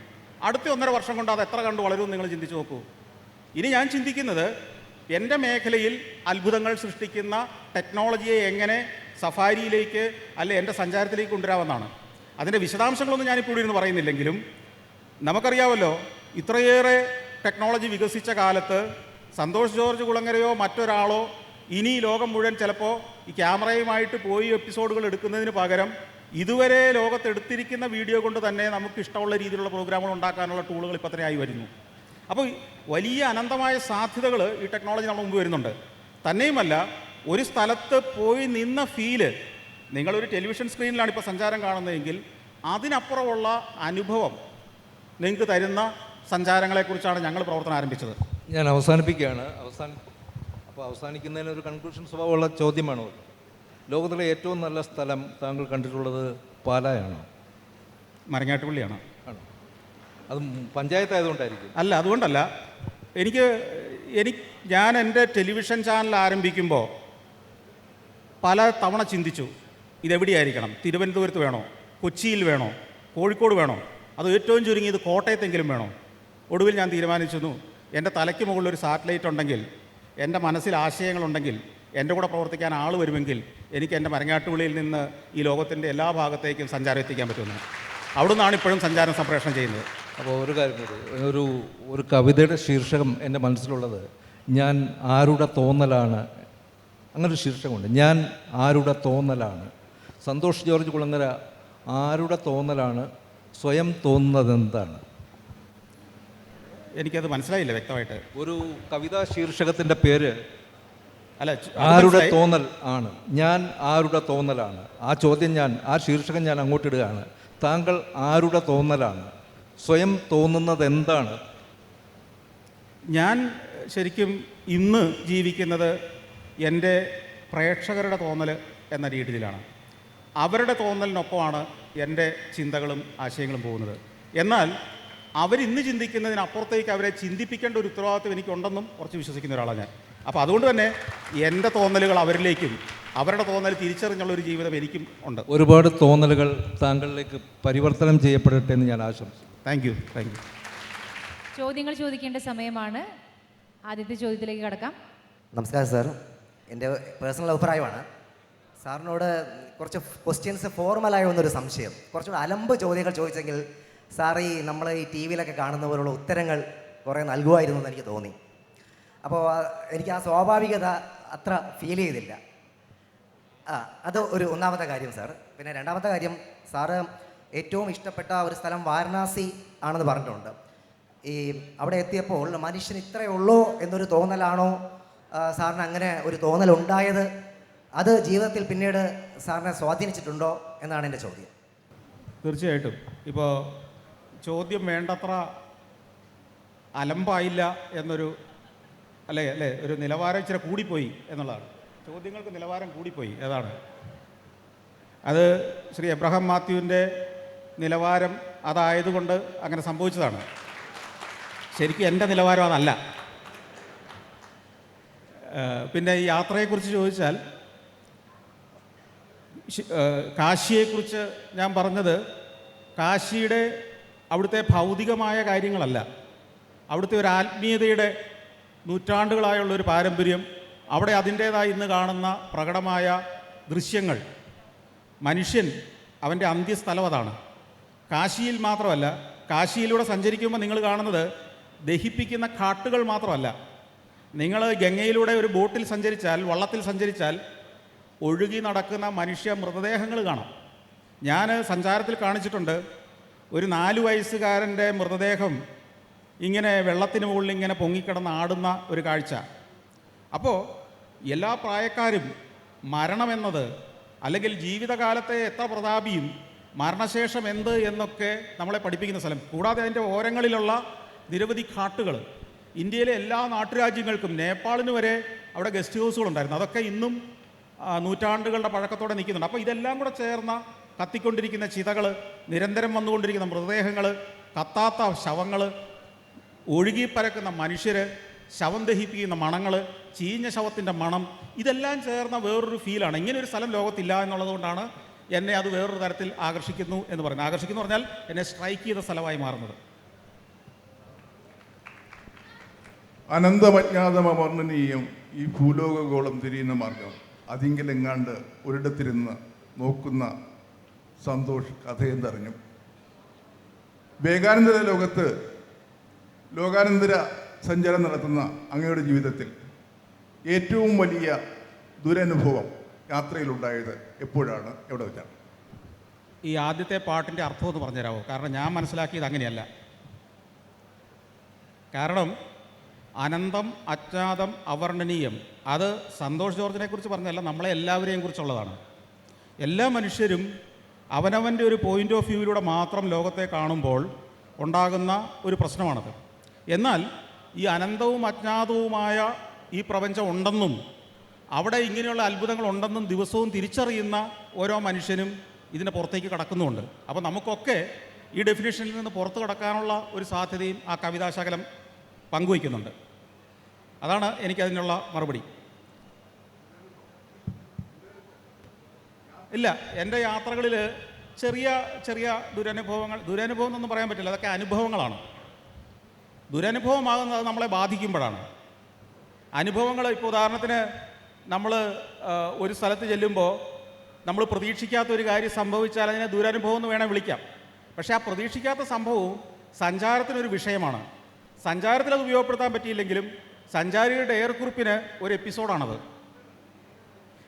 അടുത്ത 1.5 വർഷം കൊണ്ട് അത് എത്ര കണ്ട് വളരുമെന്ന് നിങ്ങൾ ചിന്തിച്ച് നോക്കൂ. ഇനി ഞാൻ ചിന്തിക്കുന്നത് എൻ്റെ മേഖലയിൽ അത്ഭുതങ്ങൾ സൃഷ്ടിക്കുന്ന ടെക്നോളജിയെ എങ്ങനെ സഫാരിയിലേക്ക് അല്ലെ എൻ്റെ സഞ്ചാരത്തിലേക്ക് കൊണ്ടുവരാമെന്നാണ്. അതിൻ്റെ വിശദാംശങ്ങളൊന്നും ഞാനിപ്പോൾ ഇവിടെ ഇരുന്ന് പറയുന്നില്ലെങ്കിലും നമുക്കറിയാമല്ലോ, ഇത്രയേറെ ടെക്നോളജി വികസിച്ച കാലത്ത് സന്തോഷ് ജോർജ് കുളങ്ങരയോ മറ്റൊരാളോ ഇനി ലോകം മുഴുവൻ ചിലപ്പോൾ ഈ ക്യാമറയുമായിട്ട് പോയി എപ്പിസോഡുകൾ എടുക്കുന്നതിന് പകരം ഇതുവരെ ലോകത്തെടുത്തിരിക്കുന്ന വീഡിയോ കൊണ്ട് തന്നെ നമുക്ക് ഇഷ്ടമുള്ള രീതിയിലുള്ള പ്രോഗ്രാമുകൾ ഉണ്ടാക്കാനുള്ള ടൂളുകൾ ഇപ്പോൾ തന്നെ ആയി വരുന്നു. അപ്പോൾ വലിയ അനന്തമായ സാധ്യതകൾ ഈ ടെക്നോളജി നമ്മുടെ മുമ്പ് വരുന്നുണ്ട്. തന്നെയുമല്ല, ഒരു സ്ഥലത്ത് പോയി നിന്ന ഫീല്, നിങ്ങളൊരു ടെലിവിഷൻ സ്ക്രീനിലാണ് ഇപ്പോൾ സഞ്ചാരം കാണുന്നതെങ്കിൽ അതിനപ്പുറമുള്ള അനുഭവം നിങ്ങൾക്ക് തരുന്ന സഞ്ചാരങ്ങളെക്കുറിച്ചാണ് ഞങ്ങൾ പ്രവർത്തനം ആരംഭിച്ചത്. ഞാൻ അവസാനിപ്പിക്കുകയാണ്. അപ്പോൾ അവസാനിക്കുന്നതിന് ഒരു കൺക്ലൂഷൻ സ്വഭാവമുള്ള ചോദ്യമാണോ? ലോകത്തിലെ ഏറ്റവും നല്ല സ്ഥലം താങ്കൾ കണ്ടിട്ടുള്ളത് പാലായാണോ? മരങ്ങാട്ടുപള്ളിയാണ്. ആണോ? അത് പഞ്ചായത്തായതുകൊണ്ടായിരിക്കും? അല്ല, അതുകൊണ്ടല്ല. ഞാൻ എൻ്റെ ടെലിവിഷൻ ചാനൽ ആരംഭിക്കുമ്പോൾ പല തവണ ചിന്തിച്ചു, ഇതെവിടെയായിരിക്കണം? തിരുവനന്തപുരത്ത് വേണോ? കൊച്ചിയിൽ വേണോ? കോഴിക്കോട് വേണോ? അത് ഏറ്റവും ചുരുങ്ങിയത് കോട്ടയത്തെങ്കിലും വേണോ? ഒടുവിൽ ഞാൻ തീരുമാനിച്ചു, എൻ്റെ തലയ്ക്ക് മുകളിൽ ഒരു സാറ്റലൈറ്റ് ഉണ്ടെങ്കിൽ, എൻ്റെ മനസ്സിൽ ആശയങ്ങളുണ്ടെങ്കിൽ, എൻ്റെ കൂടെ പ്രവർത്തിക്കാൻ ആൾ വരുമെങ്കിൽ എനിക്ക് എൻ്റെ മരങ്ങാട്ടുപള്ളിയിൽ നിന്ന് ഈ ലോകത്തിൻ്റെ എല്ലാ ഭാഗത്തേക്കും സഞ്ചാരം എത്തിക്കാൻ പറ്റുമെന്ന്. അവിടെ നിന്നാണ് ഇപ്പോഴും സഞ്ചാരം സംപ്രേഷണം ചെയ്യുന്നത്. അപ്പോൾ ഒരു കാര്യം കൂടി, ഒരു കവിതയുടെ ശീർഷകം എൻ്റെ മനസ്സിലുള്ളത് ഞാൻ ആരുടെ തോന്നലാണ്. അങ്ങനൊരു ശീർഷകമുണ്ട്, ഞാൻ ആരുടെ തോന്നലാണ്. സന്തോഷ് ജോർജ് കുളങ്ങര ആരുടെ തോന്നലാണ്? സ്വയം തോന്നുന്നതെന്താണ്? എനിക്കത് മനസ്സിലായില്ല വ്യക്തമായിട്ട്. ഒരു കവിതാ ശീർഷകത്തിൻ്റെ പേര് അല്ല, ആരുടെ തോന്നൽ ആണ്. ഞാൻ ആരുടെ തോന്നലാണ്. ആ ചോദ്യം ആ ശീർഷകം ഞാൻ അങ്ങോട്ടിടുകയാണ്. താങ്കൾ ആരുടെ തോന്നലാണ്? സ്വയം തോന്നുന്നത് എന്താണ്? ഞാൻ ശരിക്കും ഇന്ന് ജീവിക്കുന്നത് എൻ്റെ പ്രേക്ഷകരുടെ തോന്നൽ എന്ന രീതിയിലാണ്. അവരുടെ തോന്നലിനൊപ്പമാണ് എൻ്റെ ചിന്തകളും ആശയങ്ങളും പോകുന്നത്. എന്നാൽ അവരിന്ന് ചിന്തിക്കുന്നതിനപ്പുറത്തേക്ക് അവരെ ചിന്തിപ്പിക്കേണ്ട ഒരു ഉത്തരവാദിത്വം എനിക്കുണ്ടെന്നും കുറച്ച് വിശ്വസിക്കുന്ന ഒരാളാണ് ഞാൻ. അപ്പോൾ അതുകൊണ്ട് തന്നെ എൻ്റെ തോന്നലുകൾ അവരിലേക്കും അവരുടെ തോന്നൽ തിരിച്ചറിഞ്ഞുള്ള ഒരു ജീവിതം എനിക്കും ഉണ്ട്. ഒരുപാട് തോന്നലുകൾ താങ്കളിലേക്ക് പരിവർത്തനം ചെയ്യപ്പെടട്ടെ എന്ന് ഞാൻ ആശംസിക്കുന്നു. Thank you. ചോദ്യങ്ങൾ ചോദിക്കേണ്ട സമയമാണ്. ആദ്യത്തെ ചോദ്യത്തിലേക്ക് കടക്കാം. നമസ്കാരം സാർ. എൻ്റെ പേഴ്സണൽ അഭിപ്രായമാണ്. സാറിനോട് കുറച്ച് ക്വസ്റ്റ്യൻസ് ഫോർമലായ ഒന്നൊരു സംശയം, കുറച്ചുകൂടെ അലമ്പ് ചോദ്യങ്ങൾ ചോദിച്ചെങ്കിൽ സാർ നമ്മൾ ഈ ടി വിയിലൊക്കെ കാണുന്ന പോലുള്ള ഉത്തരങ്ങൾ കുറേ നൽകുമായിരുന്നു എന്ന് എനിക്ക് തോന്നി. അപ്പോൾ എനിക്ക് ആ സ്വാഭാവികത അത്ര ഫീൽ ചെയ്തില്ല. അത് ഒരു ഒന്നാമത്തെ കാര്യം സാർ. പിന്നെ രണ്ടാമത്തെ കാര്യം, സാറ് ഏറ്റവും ഇഷ്ടപ്പെട്ട ഒരു സ്ഥലം വാരണാസി ആണെന്ന് പറഞ്ഞിട്ടുണ്ട്. ഈ അവിടെ എത്തിയപ്പോൾ മനുഷ്യന് ഇത്രയേ ഉള്ളൂ എന്നൊരു തോന്നലാണോ സാറിന് അങ്ങനെ ഒരു തോന്നലുണ്ടായത്? അത് ജീവിതത്തിൽ പിന്നീട് സാറിനെ സ്വാധീനിച്ചിട്ടുണ്ടോ എന്നാണ് എൻ്റെ ചോദ്യം. തീർച്ചയായിട്ടും. ഇപ്പോൾ ചോദ്യം വേണ്ടത്ര അലമ്പായില്ല എന്നൊരു അല്ലേ ഒരു നിലവാരം ഇച്ചിരി കൂടിപ്പോയി എന്നുള്ളതാണ്. ചോദ്യങ്ങൾക്ക് നിലവാരം കൂടിപ്പോയി, അതാണ്. അത് ശ്രീ എബ്രഹാം മാത്യുവിൻ്റെ നിലവാരം അതായതുകൊണ്ട് അങ്ങനെ സംഭവിച്ചതാണ്. ശരിക്കും എൻ്റെ നിലവാരം അതല്ല. പിന്നെ ഈ യാത്രയെക്കുറിച്ച് ചോദിച്ചാൽ, കാശിയെക്കുറിച്ച് ഞാൻ പറഞ്ഞത് കാശിയുടെ അവിടുത്തെ ഭൗതികമായ കാര്യങ്ങളല്ല, അവിടുത്തെ ഒരു ആത്മീയതയുടെ നൂറ്റാണ്ടുകളായുള്ളൊരു പാരമ്പര്യം, അവിടെ അതിൻ്റേതായി ഇന്ന് കാണുന്ന പ്രകടമായ ദൃശ്യങ്ങൾ, മനുഷ്യൻ അവൻ്റെ അന്ത്യസ്ഥലം അതാണ്. കാശിയിൽ മാത്രമല്ല, കാശിയിലൂടെ സഞ്ചരിക്കുമ്പോൾ നിങ്ങൾ കാണുന്നത് ദഹിപ്പിക്കുന്ന കാട്ടുകൾ മാത്രമല്ല. നിങ്ങൾ ഗംഗയിലൂടെ ഒരു ബോട്ടിൽ സഞ്ചരിച്ചാൽ, വള്ളത്തിൽ സഞ്ചരിച്ചാൽ ഒഴുകി നടക്കുന്ന മനുഷ്യ മൃതദേഹങ്ങൾ കാണാം. ഞാൻ സഞ്ചാരത്തിൽ കാണിച്ചിട്ടുണ്ട് ഒരു 4 വയസ്സുകാരൻ്റെ മൃതദേഹം ഇങ്ങനെ വെള്ളത്തിന് മുകളിൽ ഇങ്ങനെ പൊങ്ങിക്കിടന്ന് ആടുന്ന ഒരു കാഴ്ച. അപ്പോൾ എല്ലാ പ്രായക്കാരും മരണമെന്നത്, അല്ലെങ്കിൽ ജീവിതകാലത്തെ എത്ര പ്രതാപിയും മരണശേഷം എന്ത് എന്നൊക്കെ നമ്മളെ പഠിപ്പിക്കുന്ന സ്ഥലം. കൂടാതെ അതിൻ്റെ ഓരങ്ങളിലുള്ള നിരവധി കാട്ടുകൾ. ഇന്ത്യയിലെ എല്ലാ നാട്ടുരാജ്യങ്ങൾക്കും, നേപ്പാളിന് വരെ അവിടെ ഗസ്റ്റ് ഹൗസുകളുണ്ടായിരുന്നു. അതൊക്കെ ഇന്നും നൂറ്റാണ്ടുകളുടെ പഴക്കത്തോടെ നിൽക്കുന്നുണ്ട്. അപ്പോൾ ഇതെല്ലാം കൂടെ ചേർന്ന കത്തിക്കൊണ്ടിരിക്കുന്ന ചിതകൾ, നിരന്തരം വന്നുകൊണ്ടിരിക്കുന്ന മൃതദേഹങ്ങൾ, കത്താത്ത ശവങ്ങൾ, ഒഴുകിപ്പരക്കുന്ന മനുഷ്യർ, ശവം ദഹിപ്പിക്കുന്ന മണങ്ങൾ, ചീഞ്ഞ ശവത്തിൻ്റെ മണം, ഇതെല്ലാം ചേർന്ന വേറൊരു ഫീലാണ്. ഇങ്ങനെയൊരു സ്ഥലം ലോകത്തില്ല എന്നുള്ളതുകൊണ്ടാണ് എന്നെ അത് വേറൊരു തരത്തിൽ ആകർഷിക്കുന്നു എന്ന് പറയുന്നത്. ആകർഷിക്കുന്നു പറഞ്ഞാൽ എന്നെ സ്ട്രൈക്ക് ചെയ്ത സ്ഥലമായി മാറുന്നത്. അനന്തമജ്ഞാതമവർണ്ണനീയം ഈ ഭൂലോകഗോളം തിരിയുന്ന മാർഗം, അതിങ്കിലെങ്ങാണ്ട് ഒരിടത്തിരുന്ന് നോക്കുന്ന സന്തോഷ് കഥയെന്തറിഞ്ഞു. വിവേകാനന്ദ ലോകത്ത് ലോകാനന്തര സഞ്ചാരം നടത്തുന്ന അങ്ങയുടെ ജീവിതത്തിൽ ഏറ്റവും വലിയ ദുരനുഭവം യാത്രയിലുണ്ടായത് എപ്പോഴാണ്, എവിടെ വെച്ചാണ്? ഈ ആദ്യത്തെ പാട്ടിൻ്റെ അർത്ഥം ഒന്ന് പറഞ്ഞുതരാമോ? കാരണം ഞാൻ മനസ്സിലാക്കിയത് അങ്ങനെയല്ല. കാരണം അനന്തം, അജ്ഞാതം, അവർണ്ണനീയം, അത് സന്തോഷ് ജോർജിനെ കുറിച്ച് പറഞ്ഞല്ല, നമ്മളെ എല്ലാവരെയും കുറിച്ചുള്ളതാണ്. എല്ലാ മനുഷ്യരും അവനവൻ്റെ ഒരു പോയിൻ്റ് ഓഫ് വ്യൂവിലൂടെ മാത്രം ലോകത്തെ കാണുമ്പോൾ ഉണ്ടാകുന്ന ഒരു പ്രശ്നമാണത്. എന്നാൽ ഈ അനന്തവും അജ്ഞാതവുമായ ഈ പ്രപഞ്ചം ഉണ്ടെന്നും അവിടെ ഇങ്ങനെയുള്ള അത്ഭുതങ്ങൾ ഉണ്ടെന്നും ദിവസവും തിരിച്ചറിയുന്ന ഓരോ മനുഷ്യനും ഇതിൻ്റെ പുറത്തേക്ക് കടക്കുന്നുമുണ്ട്. അപ്പോൾ നമുക്കൊക്കെ ഈ ഡെഫിനേഷനിൽ നിന്ന് പുറത്ത് കടക്കാനുള്ള ഒരു സാധ്യതയും ആ കവിതാശകലം പങ്കുവയ്ക്കുന്നുണ്ട്. അതാണ് എനിക്കതിനുള്ള മറുപടി. ഇല്ല, എൻ്റെ യാത്രകളിൽ ചെറിയ ചെറിയ ദുരനുഭവം എന്നൊന്നും പറയാൻ പറ്റില്ല, അതൊക്കെ അനുഭവങ്ങളാണ്. ദുരനുഭവമാകുന്നത് നമ്മളെ ബാധിക്കുമ്പോഴാണ്. അനുഭവങ്ങൾ, ഇപ്പോൾ ഉദാഹരണത്തിന് നമ്മൾ ഒരു സ്ഥലത്ത് ചെല്ലുമ്പോൾ നമ്മൾ പ്രതീക്ഷിക്കാത്ത ഒരു കാര്യം സംഭവിച്ചാൽ അതിനെ ദുരനുഭവം എന്ന് വേണേൽ വിളിക്കാം. പക്ഷേ ആ പ്രതീക്ഷിക്കാത്ത സംഭവവും സഞ്ചാരത്തിനൊരു വിഷയമാണ്. സഞ്ചാരത്തിൽ അത് ഉപയോഗപ്പെടുത്താൻ പറ്റിയില്ലെങ്കിലും സഞ്ചാരിയുടെ എയർക്കുറിപ്പിന് ഒരു എപ്പിസോഡാണത്.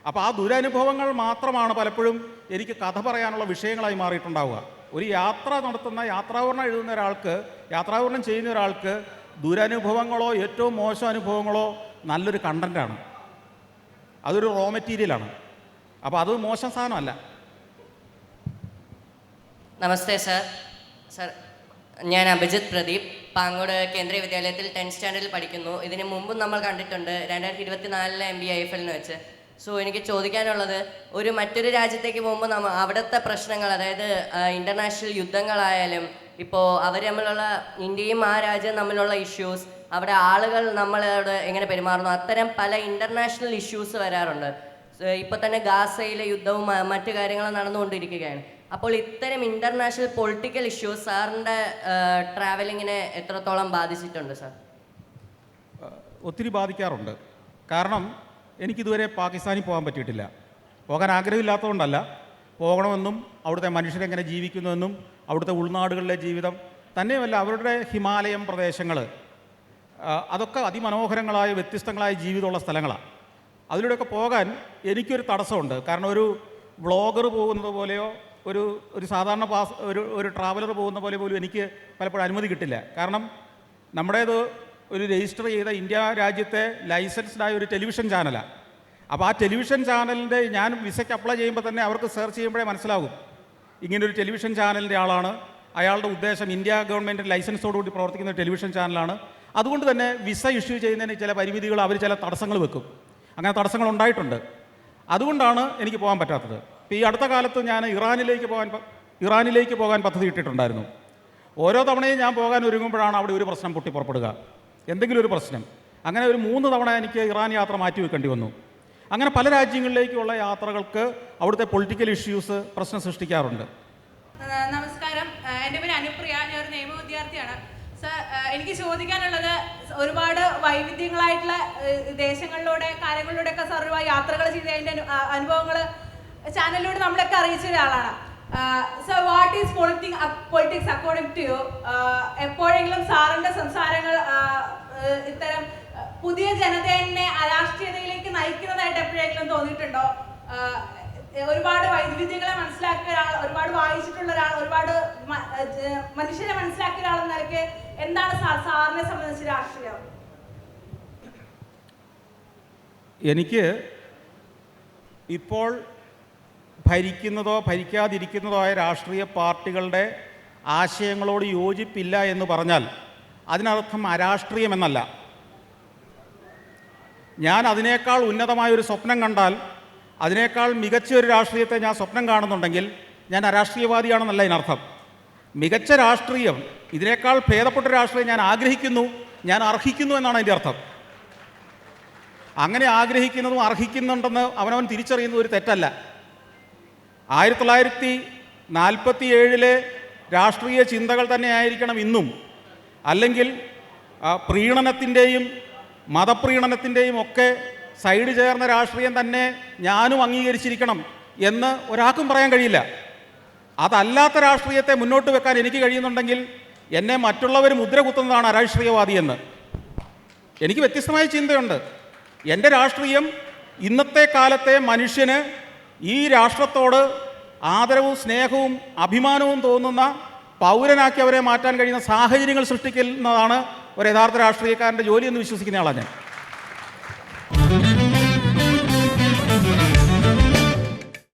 അപ്പോൾ ആ ദുരനുഭവങ്ങൾ മാത്രമാണ് പലപ്പോഴും എനിക്ക് കഥ പറയാനുള്ള വിഷയങ്ങളായി മാറിയിട്ടുണ്ടാവുക. ഒരു യാത്ര നടത്തുന്ന, യാത്രാവിവരണം എഴുതുന്ന ഒരാൾക്ക്, യാത്രാവിവരണം ചെയ്യുന്ന ഒരാൾക്ക് ദുരനുഭവങ്ങളോ ഏറ്റവും മോശം അനുഭവങ്ങളോ നല്ലൊരു കണ്ടൻറ്റാണ്, അതൊരു റോ മെറ്റീരിയലാണ്. അപ്പോൾ അത് മോശം സാധനമല്ല. നമസ്തേ സർ. സർ, ഞാൻ അഭിജിത്ത് പ്രദീപ്, പാങ്ങോട് കേന്ദ്രീയ വിദ്യാലയത്തിൽ 10th സ്റ്റാൻഡേർഡിൽ പഠിക്കുന്നു. ഇതിന് മുമ്പും നമ്മൾ കണ്ടിട്ടുണ്ട് 2024 MBIFL വെച്ച്. സോ എനിക്ക് ചോദിക്കാനുള്ളത്, മറ്റൊരു രാജ്യത്തേക്ക് പോകുമ്പോൾ അവിടുത്തെ പ്രശ്നങ്ങൾ, അതായത് ഇൻ്റർനാഷണൽ യുദ്ധങ്ങളായാലും ഇപ്പോൾ അവർ തമ്മിലുള്ള, ഇന്ത്യയും ആ രാജ്യം തമ്മിലുള്ള ഇഷ്യൂസ്, അവിടെ ആളുകൾ നമ്മളോട് എങ്ങനെ പെരുമാറുന്നു, അത്തരം പല ഇൻ്റർനാഷണൽ ഇഷ്യൂസ് വരാറുണ്ട്. ഇപ്പോൾ തന്നെ ഗാസയിലെ യുദ്ധവും മറ്റു കാര്യങ്ങളും നടന്നുകൊണ്ടിരിക്കുകയാണ്. അപ്പോൾ ഇത്തരം ഇൻ്റർനാഷണൽ പൊളിറ്റിക്കൽ ഇഷ്യൂസ് സാറിൻ്റെ ട്രാവലിങ്ങിനെ എത്രത്തോളം ബാധിച്ചിട്ടുണ്ട് സാർ? ഒത്തിരി ബാധിക്കാറുണ്ട്. കാരണം എനിക്കിതുവരെ പാകിസ്ഥാനിൽ പോകാൻ പറ്റിയിട്ടില്ല. പോകാൻ ആഗ്രഹമില്ലാത്തതുകൊണ്ടല്ല, പോകണമെന്നും അവിടുത്തെ മനുഷ്യരെങ്ങനെ ജീവിക്കുന്നുവെന്നും അവിടുത്തെ ഉൾനാടുകളിലെ ജീവിതം തന്നെയുമല്ല, അവരുടെ ഹിമാലയം പ്രദേശങ്ങൾ, അതൊക്കെ അതിമനോഹരങ്ങളായ വ്യത്യസ്തങ്ങളായ ജീവിതമുള്ള സ്ഥലങ്ങളാണ്. അതിലൂടെയൊക്കെ പോകാൻ എനിക്കൊരു തടസ്സമുണ്ട്. കാരണം ഒരു വ്ളോഗർ പോകുന്നത് പോലെയോ ഒരു സാധാരണ ഒരു ട്രാവലർ പോകുന്ന പോലെ പോലും എനിക്ക് പലപ്പോഴും അനുമതി കിട്ടില്ല. കാരണം നമ്മുടേത് ഒരു രജിസ്റ്റർ ചെയ്ത ഇന്ത്യ രാജ്യത്തെ ലൈസൻസ്ഡായ ഒരു ടെലിവിഷൻ ചാനലാണ്. അപ്പോൾ ആ ടെലിവിഷൻ ചാനലിൻ്റെ, ഞാൻ വിസയ്ക്ക് അപ്ലൈ ചെയ്യുമ്പോൾ തന്നെ അവർക്ക് സെർച്ച് ചെയ്യുമ്പോഴേ മനസ്സിലാകും ഇങ്ങനൊരു ടെലിവിഷൻ ചാനലിൻ്റെ ആളാണ്, അയാളുടെ ഉദ്ദേശം ഇന്ത്യ ഗവൺമെൻറ് ലൈസൻസോടുകൂടി പ്രവർത്തിക്കുന്ന ടെലിവിഷൻ ചാനലാണ്. അതുകൊണ്ട് തന്നെ വിസ ഇഷ്യൂ ചെയ്യുന്നതിന് ചില പരിമിതികൾ, അവർ ചില തടസ്സങ്ങൾ വെക്കും. അങ്ങനെ തടസ്സങ്ങൾ ഉണ്ടായിട്ടുണ്ട്. അതുകൊണ്ടാണ് എനിക്ക് പോകാൻ പറ്റാത്തത്. ഇപ്പോൾ ഈ അടുത്ത കാലത്ത് ഞാൻ ഇറാനിലേക്ക് പോകാൻ പദ്ധതി ഇട്ടിട്ടുണ്ടായിരുന്നു. ഓരോ തവണയും ഞാൻ പോകാൻ ഒരുങ്ങുമ്പോഴാണ് അവിടെ ഒരു പ്രശ്നം പൊട്ടിപ്പുറപ്പെടുക, എന്തെങ്കിലും ഒരു പ്രശ്നം. അങ്ങനെ ഒരു 3 തവണ എനിക്ക് ഇറാൻ യാത്ര മാറ്റി വെക്കേണ്ടി വന്നു. അങ്ങനെ പല രാജ്യങ്ങളിലേക്കുള്ള യാത്രകൾക്ക് അവിടുത്തെ പൊളിറ്റിക്കൽ ഇഷ്യൂസ് പ്രശ്നം സൃഷ്ടിക്കാറുണ്ട്. നമസ്കാരം, എൻ്റെ പേര് അനുപ്രിയ, ഞാനൊരു നിയമ വിദ്യാർത്ഥിയാണ്. സർ, എനിക്ക് ചോദിക്കാനുള്ളത്, ഒരുപാട് വൈവിധ്യങ്ങളായിട്ടുള്ള ദേശങ്ങളിലൂടെ, കാര്യങ്ങളിലൂടെയൊക്കെ സാർ ഒരുപാട് യാത്രകൾ ചെയ്തതിൻ്റെ അനുഭവങ്ങൾ ചാനലിലൂടെ നമ്മളൊക്കെ അറിയിച്ച ഒരാളാണ്. Sir, what is politics according to you? എപ്പോഴെങ്കിലും സാറിൻ്റെ സംസാരങ്ങൾ ഇത്തരം പുതിയ ജനതയെ അരാഷ്ട്രീയതയിലേക്ക് നയിക്കുന്നതായിട്ട് എപ്പോഴെങ്കിലും തോന്നിയിട്ടുണ്ടോ? ഒരുപാട് വൈവിധ്യങ്ങളെ മനസ്സിലാക്കിയ ഒരാൾ, ഒരുപാട് വായിച്ചിട്ടുള്ള ഒരാൾ, ഒരുപാട് മനുഷ്യരെ മനസ്സിലാക്കിയ ഒരാളെന്ന നിലയ്ക്ക് എന്താണ് സാറിനെ സംബന്ധിച്ച് രാഷ്ട്രീയം? എനിക്ക് ഇപ്പോൾ ഭരിക്കുന്നതോ ഭരിക്കാതിരിക്കുന്നതോ ആയ രാഷ്ട്രീയ പാർട്ടികളുടെ ആശയങ്ങളോട് യോജിപ്പില്ല എന്ന് പറഞ്ഞാൽ അതിനർത്ഥം അരാഷ്ട്രീയമെന്നല്ല. ഞാൻ അതിനേക്കാൾ ഉന്നതമായൊരു സ്വപ്നം കണ്ടാൽ, അതിനേക്കാൾ മികച്ച ഒരു രാഷ്ട്രീയത്തെ ഞാൻ സ്വപ്നം കാണുന്നുണ്ടെങ്കിൽ ഞാൻ അരാഷ്ട്രീയവാദിയാണെന്നല്ല ഇതിനർത്ഥം. മികച്ച രാഷ്ട്രീയം, ഇതിനേക്കാൾ ഭേദപ്പെട്ട രാഷ്ട്രീയം ഞാൻ ആഗ്രഹിക്കുന്നു, ഞാൻ അർഹിക്കുന്നു എന്നാണ് അതിൻ്റെ അർത്ഥം. അങ്ങനെ ആഗ്രഹിക്കുന്നതും അർഹിക്കുന്നുണ്ടെന്ന് അവനവൻ തിരിച്ചറിയുന്നത് ഒരു തെറ്റല്ല. 1947 രാഷ്ട്രീയ ചിന്തകൾ തന്നെ ആയിരിക്കണം ഇന്നും. അല്ലെങ്കിൽ പ്രീണനത്തിൻ്റെയും മതപ്രീണനത്തിൻ്റെയും ഒക്കെ സൈഡ് ചേർന്ന രാഷ്ട്രീയം തന്നെ ഞാനും അംഗീകരിച്ചിരിക്കണം എന്ന് ഒരാൾക്കും പറയാൻ കഴിയില്ല. അതല്ലാത്ത രാഷ്ട്രീയത്തെ മുന്നോട്ട് വെക്കാൻ എനിക്ക് കഴിയുന്നുണ്ടെങ്കിൽ എന്നെ മറ്റുള്ളവർ മുദ്ര കുത്തുന്നതാണ് അരാഷ്ട്രീയവാദിയെന്ന്. എനിക്ക് വ്യത്യസ്തമായ ചിന്തയുണ്ട്. എൻ്റെ രാഷ്ട്രീയം ഇന്നത്തെ കാലത്തെ മനുഷ്യന് ഈ രാഷ്ട്രത്തോട് ആദരവും സ്നേഹവും അഭിമാനവും തോന്നുന്ന പൗരനാക്കി അവരെ മാറ്റാൻ കഴിയുന്ന സാഹചര്യങ്ങൾ സൃഷ്ടിക്കുന്നതാണ് ഒരു യഥാർത്ഥ രാഷ്ട്രീയക്കാരൻ്റെ ജോലി എന്ന് വിശ്വസിക്കുന്ന ആളാണ് ഞാൻ.